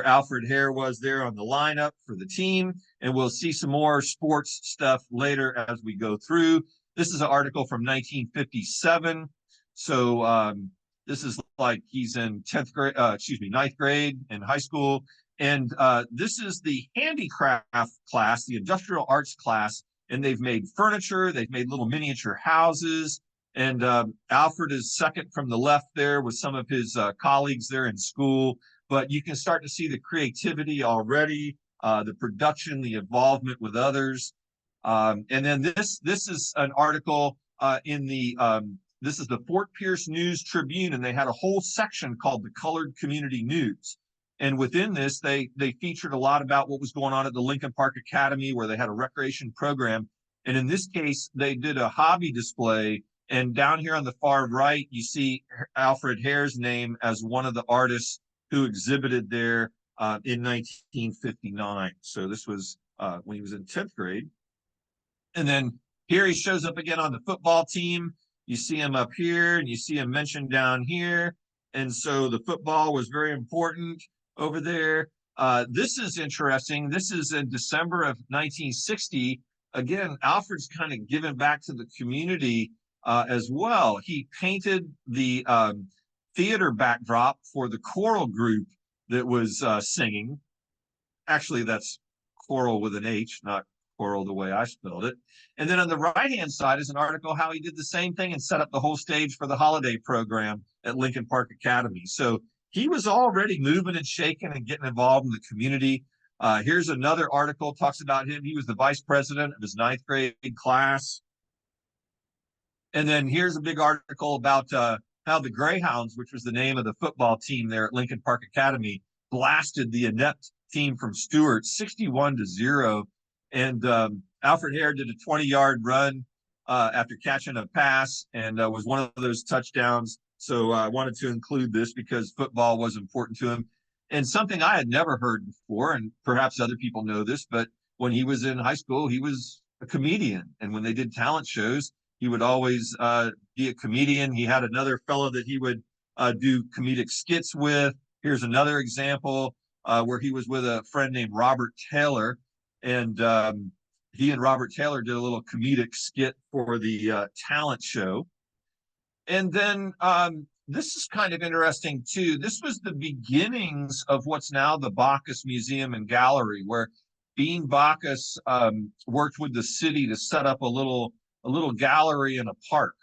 Alfred Hare was there on the lineup for the team. And we'll see some more sports stuff later as we go through. This is an article from 1957. So this is like he's in 10th grade, ninth grade in high school. And this is the handicraft class, the industrial arts class. And they've made furniture. They've made little miniature houses. And Alfred is second from the left there with some of his colleagues there in school. But you can start to see the creativity already, the production, the involvement with others. And then this is an article in the this is the Fort Pierce News Tribune, and they had a whole section called the Colored Community News. And within this, they featured a lot about what was going on at the Lincoln Park Academy, where they had a recreation program. And in this case, they did a hobby display. And down here on the far right, you see Alfred Hare's name as one of the artists who exhibited there in 1959. So this was when he was in 10th grade. And then here he shows up again on the football team. You see him up here and you see him mentioned down here. And so the football was very important over there. This is interesting. This is in December of 1960. Again, Alfred's kind of given back to the community as well. He painted the theater backdrop for the choral group that was singing. Actually, that's choral with an H, not choral the way I spelled it. And then on the right-hand side is an article how he did the same thing and set up the whole stage for the holiday program at Lincoln Park Academy. So he was already moving and shaking and getting involved in the community. Here's another article, talks about him. He was the vice president of his 9th grade class. And then here's a big article about how the Greyhounds, which was the name of the football team there at Lincoln Park Academy, blasted the inept team from Stewart 61-0. And Alfred Hare did a 20-yard run after catching a pass and was one of those touchdowns. So I wanted to include this because football was important to him. And something I had never heard before, and perhaps other people know this, but when he was in high school, he was a comedian. And when they did talent shows, he would always be a comedian. He had another fellow that he would do comedic skits with. Here's another example where he was with a friend named Robert Taylor. And he and Robert Taylor did a little comedic skit for the talent show. And then this is kind of interesting, too. This was the beginnings of what's now the Bacchus Museum and Gallery, where Bean Bacchus worked with the city to set up a little gallery in a park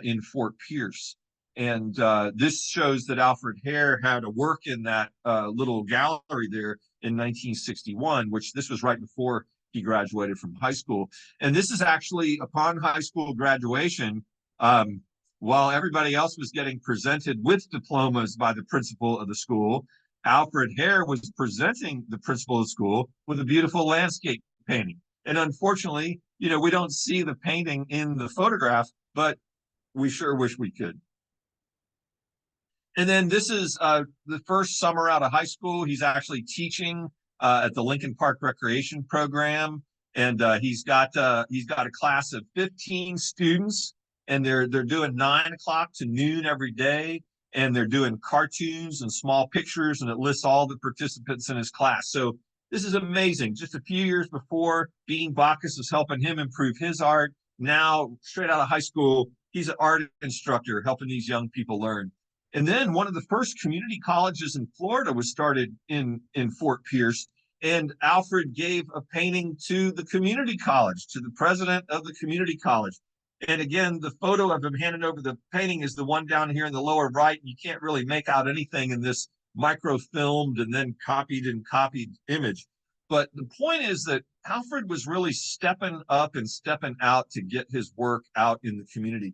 in Fort Pierce. And this shows that Alfred Hare had a work in that little gallery there in 1961, which this was right before he graduated from high school. And this is actually upon high school graduation, while everybody else was getting presented with diplomas by the principal of the school, Alfred Hare was presenting the principal of the school with a beautiful landscape painting. And unfortunately, we don't see the painting in the photograph, but We sure wish we could. And then this is the first summer out of high school. He's actually teaching at the Lincoln Park Recreation Program, and he's got a class of 15 students, and they're doing 9 o'clock to noon every day, and they're doing cartoons and small pictures, and it lists all the participants in his class. So this is amazing. Just a few years before, Bean Bacchus is helping him improve his art. Now, straight out of high school, he's an art instructor helping these young people learn. And then one of the first community colleges in Florida was started in Fort Pierce. And Alfred gave a painting to the community college, to the president of the community college. And again, the photo of him handing over the painting is the one down here in the lower right. You can't really make out anything in this microfilmed and then copied image. But the point is that Alfred was really stepping up and stepping out to get his work out in the community.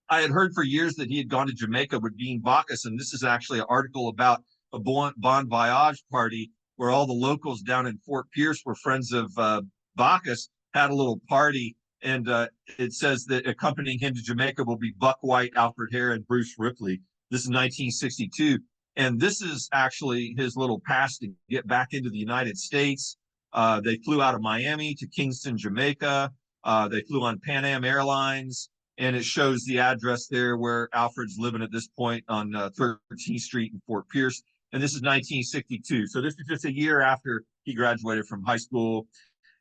I had heard for years that he had gone to Jamaica with Bean Bacchus, and this is actually an article about a bon voyage party where all the locals down in Fort Pierce were friends of Bacchus, had a little party, and it says that accompanying him to Jamaica will be Buck White, Alfred Hare, and Bruce Ripley. This is 1962, and this is actually his little pass to get back into the United States. They flew out of Miami to Kingston, Jamaica. They flew on Pan Am Airlines. And it shows the address there where Alfred's living at this point on 13th Street in Fort Pierce. And this is 1962. So this is just a year after he graduated from high school.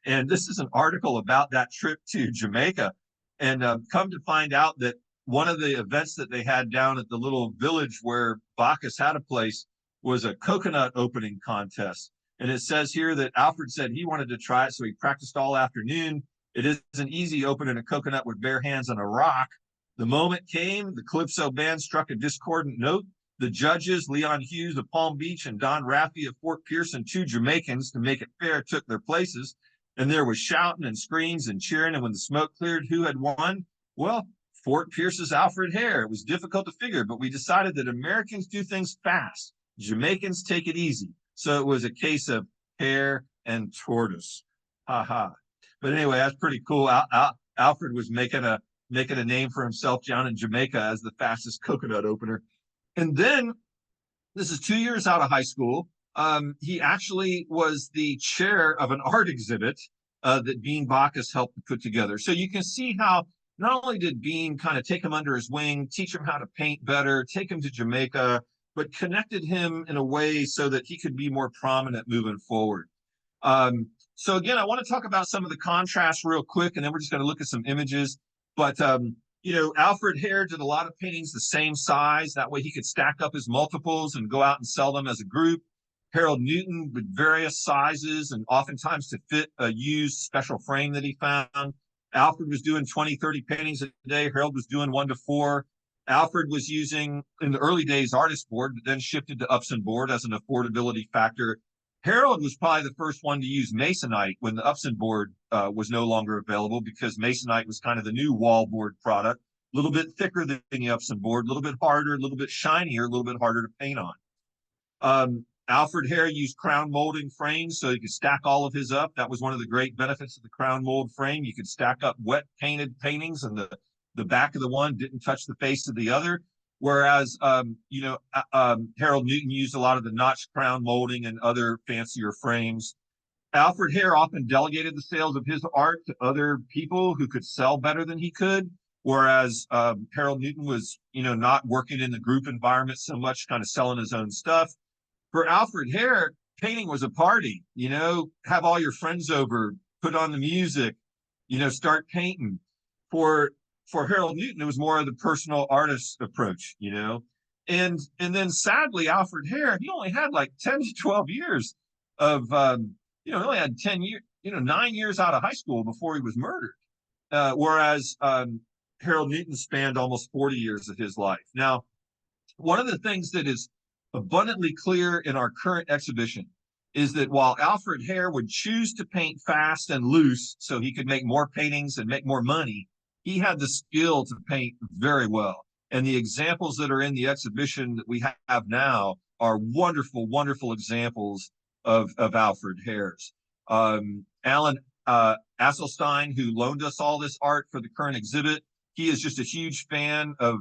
And this is an article about that trip to Jamaica. And come to find out that one of the events that they had down at the little village where Bacchus had a place was a coconut opening contest. And it says here that Alfred said he wanted to try it, so he practiced all afternoon. It isn't easy opening a coconut with bare hands on a rock. The moment came, the Calypso band struck a discordant note. The judges, Leon Hughes of Palm Beach and Don Raffy of Fort Pierce, and 2 Jamaicans, to make it fair, took their places. And there was shouting and screams and cheering. And when the smoke cleared, who had won? Well, Fort Pierce's Alfred Hare. It was difficult to figure, but we decided that Americans do things fast. Jamaicans take it easy. So it was a case of hare and tortoise. Ha ha. But anyway, that's pretty cool. Alfred was making a name for himself down in Jamaica as the fastest coconut opener. And then this is 2 years out of high school. He actually was the chair of an art exhibit that Bean Bacchus helped put together. So you can see how not only did Bean kind of take him under his wing, teach him how to paint better, take him to Jamaica, but connected him in a way so that he could be more prominent moving forward. So again, I want to talk about some of the contrasts real quick, and then we're just going to look at some images. But, Alfred Hare did a lot of paintings the same size. That way he could stack up his multiples and go out and sell them as a group. Harold Newton with various sizes and oftentimes to fit a used special frame that he found. Alfred was doing 20, 30 paintings a day. Harold was doing 1 to 4. Alfred was using, in the early days, artist board, but then shifted to Upson board as an affordability factor. Harold was probably the first one to use masonite when the Upson board was no longer available, because masonite was kind of the new wallboard product, a little bit thicker than the Upson board, a little bit harder, a little bit shinier, a little bit harder to paint on. Alfred Hare used crown molding frames so he could stack all of his up. That was one of the great benefits of the crown mold frame. You could stack up wet painted paintings, and the back of the one didn't touch the face of the other. Whereas, Harold Newton used a lot of the notch crown molding and other fancier frames. Alfred Hare often delegated the sales of his art to other people who could sell better than he could. Whereas Harold Newton was, not working in the group environment so much, kind of selling his own stuff. For Alfred Hare, painting was a party, have all your friends over, put on the music, start painting. For Harold Newton, it was more of the personal artist approach, and then sadly, Alfred Hare, he only had like 10 to 12 years of, he only had 10 years, 9 years out of high school before he was murdered. Whereas Harold Newton spanned almost 40 years of his life. Now, one of the things that is abundantly clear in our current exhibition is that while Alfred Hare would choose to paint fast and loose so he could make more paintings and make more money, he had the skill to paint very well. And the examples that are in the exhibition that we have now are wonderful, wonderful examples of Alfred Hare's. Alan Asselstein, who loaned us all this art for the current exhibit, He is just a huge fan of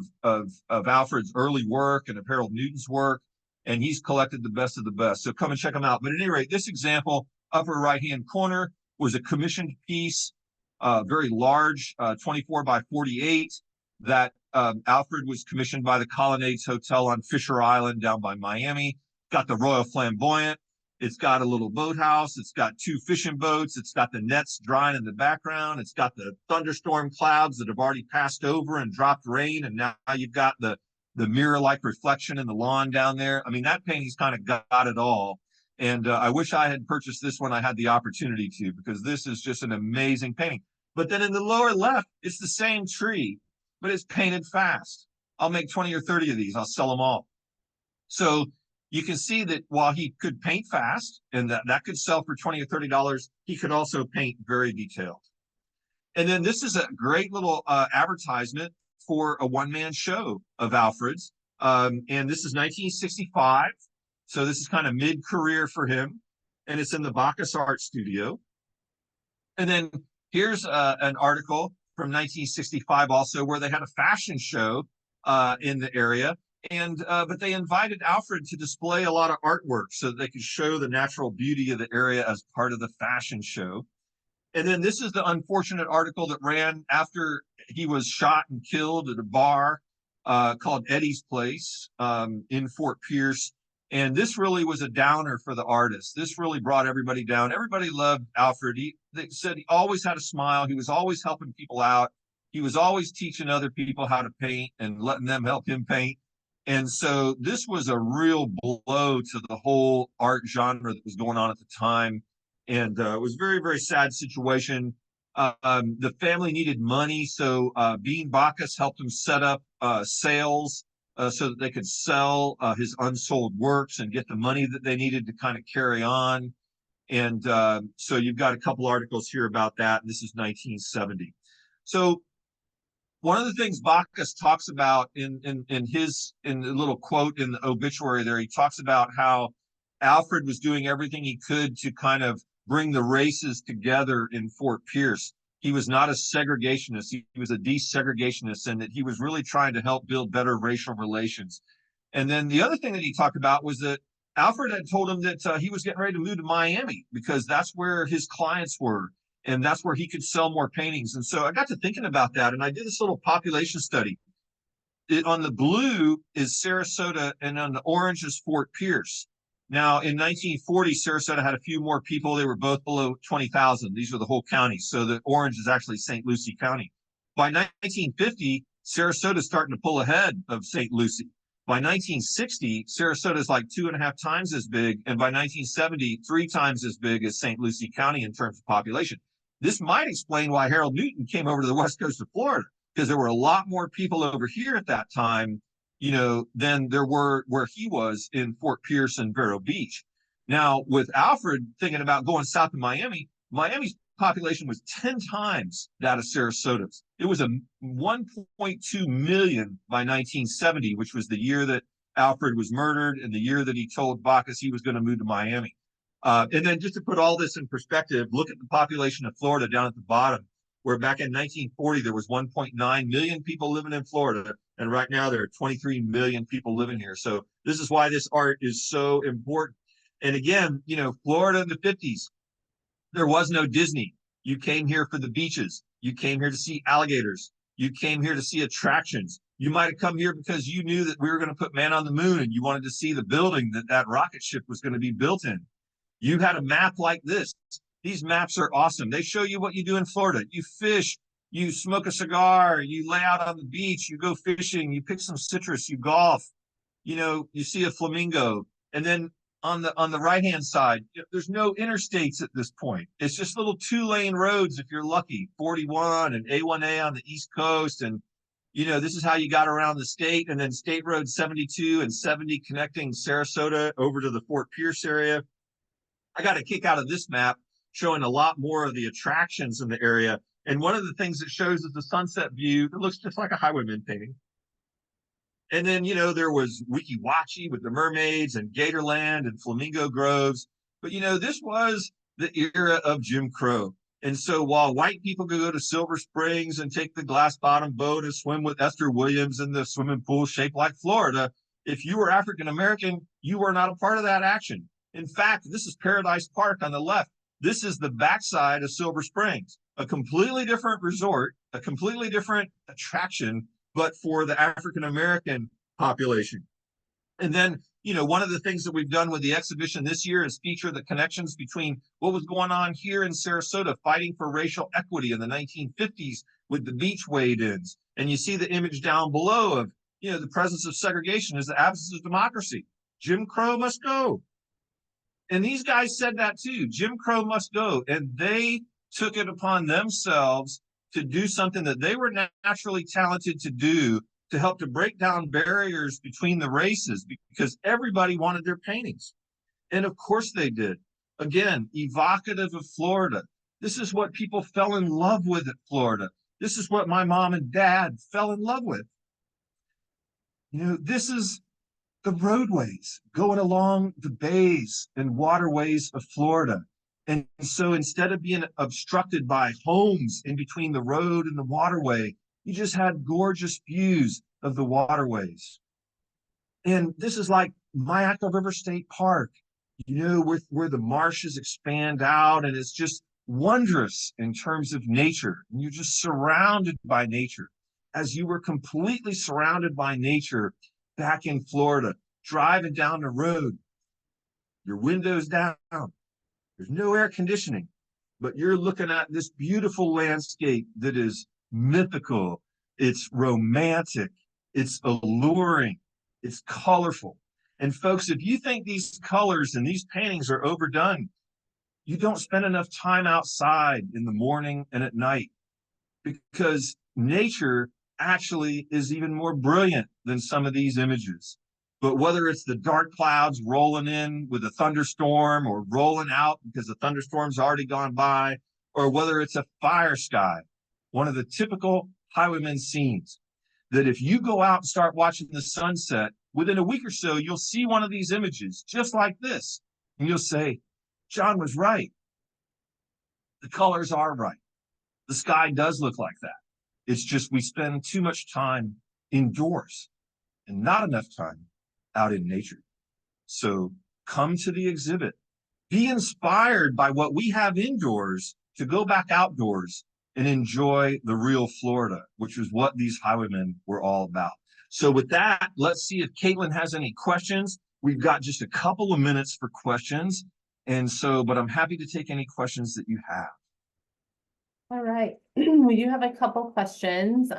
Alfred's early work and of Harold Newton's work, and he's collected the best of the best. So come and check him out. But at any rate, this example, upper right-hand corner, was a commissioned piece, very large, 24 by 48, that Alfred was commissioned by the Colonnades Hotel on Fisher Island down by Miami. Got the Royal Flamboyant. It's got a little boathouse. It's got 2 fishing boats. It's got the nets drying in the background. It's got the thunderstorm clouds that have already passed over and dropped rain. And now you've got the mirror-like reflection in the lawn down there. I mean, that painting's kind of got it all. And I wish I had purchased this when I had the opportunity to, because this is just an amazing painting. But then in the lower left, it's the same tree, but it's painted fast. I'll make 20 or 30 of these. I'll sell them all. So you can see that while he could paint fast, and that could sell for $20 or $30, he could also paint very detailed. And then this is a great little advertisement for a one-man show of Alfred's. And this is 1965. So this is kind of mid-career for him. And it's in the Bacchus Art Studio. And then here's an article from 1965 also, where they had a fashion show in the area. And but they invited Alfred to display a lot of artwork so that they could show the natural beauty of the area as part of the fashion show. And then this is the unfortunate article that ran after he was shot and killed at a bar called Eddie's Place in Fort Pierce. And this really was a downer for the artist. This really brought everybody down. Everybody loved Alfred. They said he always had a smile. He was always helping people out. He was always teaching other people how to paint and letting them help him paint. And so this was a real blow to the whole art genre that was going on at the time. And it was a very, very sad situation. The family needed money, so Bean Bacchus helped him set up sales so that they could sell his unsold works and get the money that they needed to kind of carry on. And so you've got a couple articles here about that. And this is 1970. So one of the things Bacchus talks about in the little quote in the obituary there, he talks about how Alfred was doing everything he could to kind of bring the races together in Fort Pierce. He was not a segregationist. He was a desegregationist, and that he was really trying to help build better racial relations. And then the other thing that he talked about was that Alfred had told him that he was getting ready to move to Miami because that's where his clients were, and that's where he could sell more paintings. And so I got to thinking about that, and I did this little population study. On the blue is Sarasota, and on the orange is Fort Pierce. Now, in 1940, Sarasota had a few more people. They were both below 20,000. These are the whole counties. So the orange is actually St. Lucie County. By 1950, Sarasota is starting to pull ahead of St. Lucie. By 1960, Sarasota is like 2.5 times as big. And by 1970, 3 times as big as St. Lucie County in terms of population. This might explain why Harold Newton came over to the west coast of Florida, because there were a lot more people over here at that time, you know, than there were where he was in Fort Pierce and Vero Beach. Now, with Alfred thinking about going south to Miami, Miami's population was 10 times that of Sarasota's. It was a 1.2 million by 1970, which was the year that Alfred was murdered and the year that he told Bacchus he was going to move to Miami. And then just to put all this in perspective, look at the population of Florida down at the bottom, where back in 1940, there was 1.9 million people living in Florida. And right now there are 23 million people living here. So this is why this art is so important. And again, you know, Florida in the 50s, there was no Disney. You came here for the beaches. You came here to see alligators. You came here to see attractions. You might have come here because you knew that we were going to put man on the moon and you wanted to see the building that rocket ship was going to be built in. You had a map like this. These maps are awesome. They show you what you do in Florida. You fish, you smoke a cigar, you lay out on the beach, you go fishing, you pick some citrus, you golf, you know, you see a flamingo. And then on the right-hand side, there's no interstates at this point. It's just little 2-lane roads if you're lucky, 41 and A1A on the East Coast. And, you know, this is how you got around the state. And then State Road 72 and 70 connecting Sarasota over to the Fort Pierce area. I got a kick out of this map showing a lot more of the attractions in the area. And one of the things it shows is the sunset view that looks just like a Highwayman painting. And then, you know, there was Weeki Wachee with the mermaids and Gatorland and flamingo groves. But, you know, this was the era of Jim Crow. And so while white people could go to Silver Springs and take the glass bottom boat and swim with Esther Williams in the swimming pool shaped like Florida, if you were African American, you were not a part of that action. In fact, this is Paradise Park on the left. This is the backside of Silver Springs, a completely different resort, a completely different attraction, but for the African American population. And then, one of the things that we've done with the exhibition this year is feature the connections between what was going on here in Sarasota, fighting for racial equity in the 1950s with the beach wade-ins. And you see the image down below of, the presence of segregation is the absence of democracy. Jim Crow must go. And these guys said that too. Jim Crow must go. And they took it upon themselves to do something that they were naturally talented to do, to help to break down barriers between the races, because everybody wanted their paintings. And of course they did. Again, evocative of Florida. This is what people fell in love with at Florida. This is what my mom and dad fell in love with. This is the roadways going along the bays and waterways of Florida. And so instead of being obstructed by homes in between the road and the waterway, you just had gorgeous views of the waterways. And this is like Mayaca River State Park, where the marshes expand out, and it's just wondrous in terms of nature. And you're just surrounded by nature, as you were completely surrounded by nature back in Florida, driving down the road, your windows down, there's no air conditioning, but you're looking at this beautiful landscape that is mythical, it's romantic, it's alluring, it's colorful. And folks, if you think these colors and these paintings are overdone, you don't spend enough time outside in the morning and at night, because nature actually is even more brilliant than some of these images. But whether it's the dark clouds rolling in with a thunderstorm, or rolling out because the thunderstorm's already gone by, or whether it's a fire sky, one of the typical Highwaymen scenes, that if you go out and start watching the sunset, within a week or so, you'll see one of these images just like this. And you'll say, John was right. The colors are right. The sky does look like that. It's just we spend too much time indoors and not enough time out in nature. So come to the exhibit. Be inspired by what we have indoors to go back outdoors and enjoy the real Florida, which is what these Highwaymen were all about. So with that, let's see if Caitlin has any questions. We've got just a couple of minutes for questions. But I'm happy to take any questions that you have. All right, we do have a couple questions.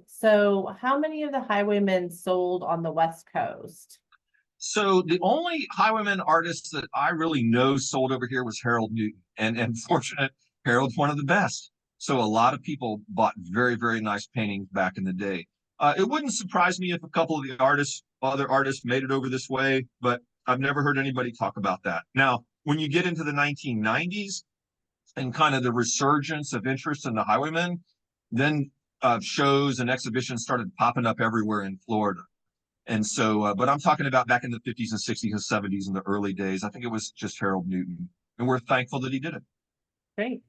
So how many of the Highwaymen sold on the West Coast? So the only Highwayman artist that I really know sold over here was Harold Newton, and fortunate, Harold's one of the best. So a lot of people bought very, very nice paintings back in the day. It wouldn't surprise me if a couple of the other artists made it over this way, but I've never heard anybody talk about that. Now, when you get into the 1990s and kind of the resurgence of interest in the Highwaymen, then shows and exhibitions started popping up everywhere in Florida. And so, but I'm talking about back in the 50s and 60s and 70s in the early days. I think it was just Harold Newton, and we're thankful that he did it. Great.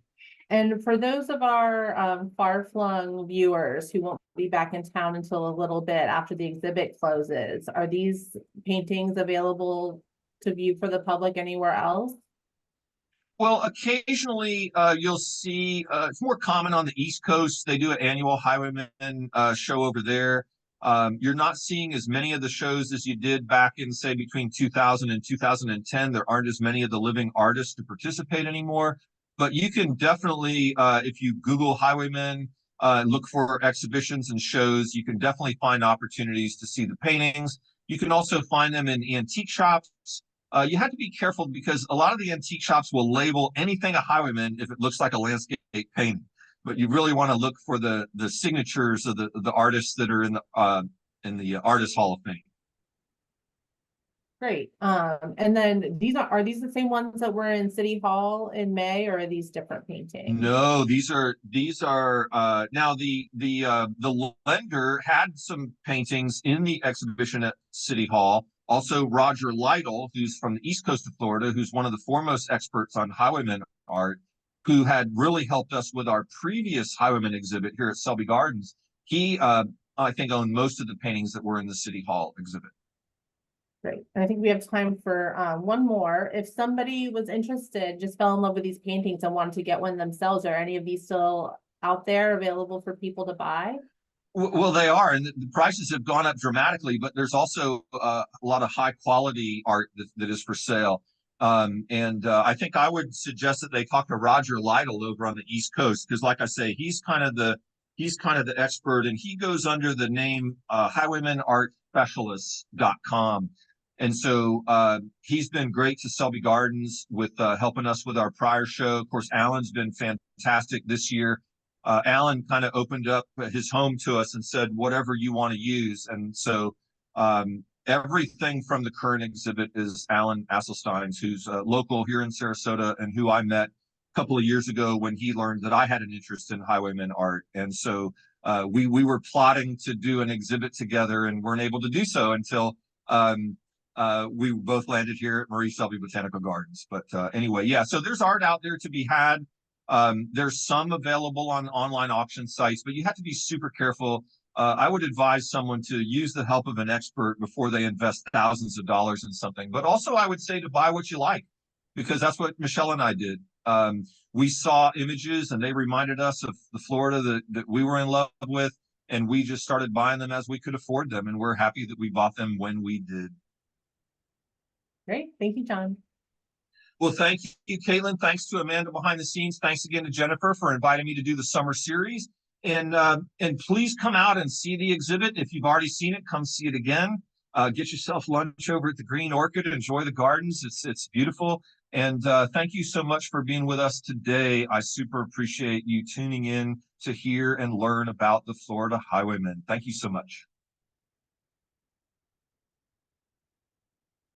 And for those of our far-flung viewers who won't be back in town until a little bit after the exhibit closes, are these paintings available to view for the public anywhere else? Well, occasionally you'll see, it's more common on the East Coast. They do an annual Highwaymen show over there. You're not seeing as many of the shows as you did back in, say, between 2000 and 2010. There aren't as many of the living artists to participate anymore. But you can definitely, if you Google Highwaymen, look for exhibitions and shows, you can definitely find opportunities to see the paintings. You can also find them in antique shops. You have to be careful because a lot of the antique shops will label anything a Highwayman if it looks like a landscape painting. But you really want to look for the signatures of the artists that are in the Artist Hall of Fame. Great. And then are these the same ones that were in City Hall in May, or are these different paintings? No, these are now the lender had some paintings in the exhibition at City Hall. Also, Roger Lytle, who's from the East Coast of Florida, who's one of the foremost experts on Highwaymen art, who had really helped us with our previous Highwaymen exhibit here at Selby Gardens. He, I think, owned most of the paintings that were in the City Hall exhibit. Great. And I think we have time for one more. If somebody was interested, just fell in love with these paintings and wanted to get one themselves, are any of these still out there available for people to buy? Well, they are, and the prices have gone up dramatically, but there's also a lot of high quality art that is for sale. I think I would suggest that they talk to Roger Lytle over on the East Coast, because like I say, he's kind of the expert, and he goes under the name highwaymenartspecialists.com. And so he's been great to Selby Gardens with helping us with our prior show. Of course, Alan's been fantastic this year. Alan kind of opened up his home to us and said, whatever you want to use. And so everything from the current exhibit is Alan Asselstein's, who's local here in Sarasota and who I met a couple of years ago when he learned that I had an interest in Highwaymen art. And so we were plotting to do an exhibit together and weren't able to do so until we both landed here at Marie Selby Botanical Gardens. But anyway, yeah, so there's art out there to be had. There's some available on online auction sites, but you have to be super careful. I would advise someone to use the help of an expert before they invest thousands of dollars in something. But also I would say to buy what you like, because that's what Michelle and I did. We saw images and they reminded us of the Florida that we were in love with, and we just started buying them as we could afford them. And we're happy that we bought them when we did. Great. Thank you, John. Well, thank you, Caitlin. Thanks to Amanda behind the scenes. Thanks again to Jennifer for inviting me to do the summer series. And please come out and see the exhibit. If you've already seen it, come see it again. Get yourself lunch over at the Green Orchid. Enjoy the gardens. It's beautiful. And thank you so much for being with us today. I super appreciate you tuning in to hear and learn about the Florida Highwaymen. Thank you so much.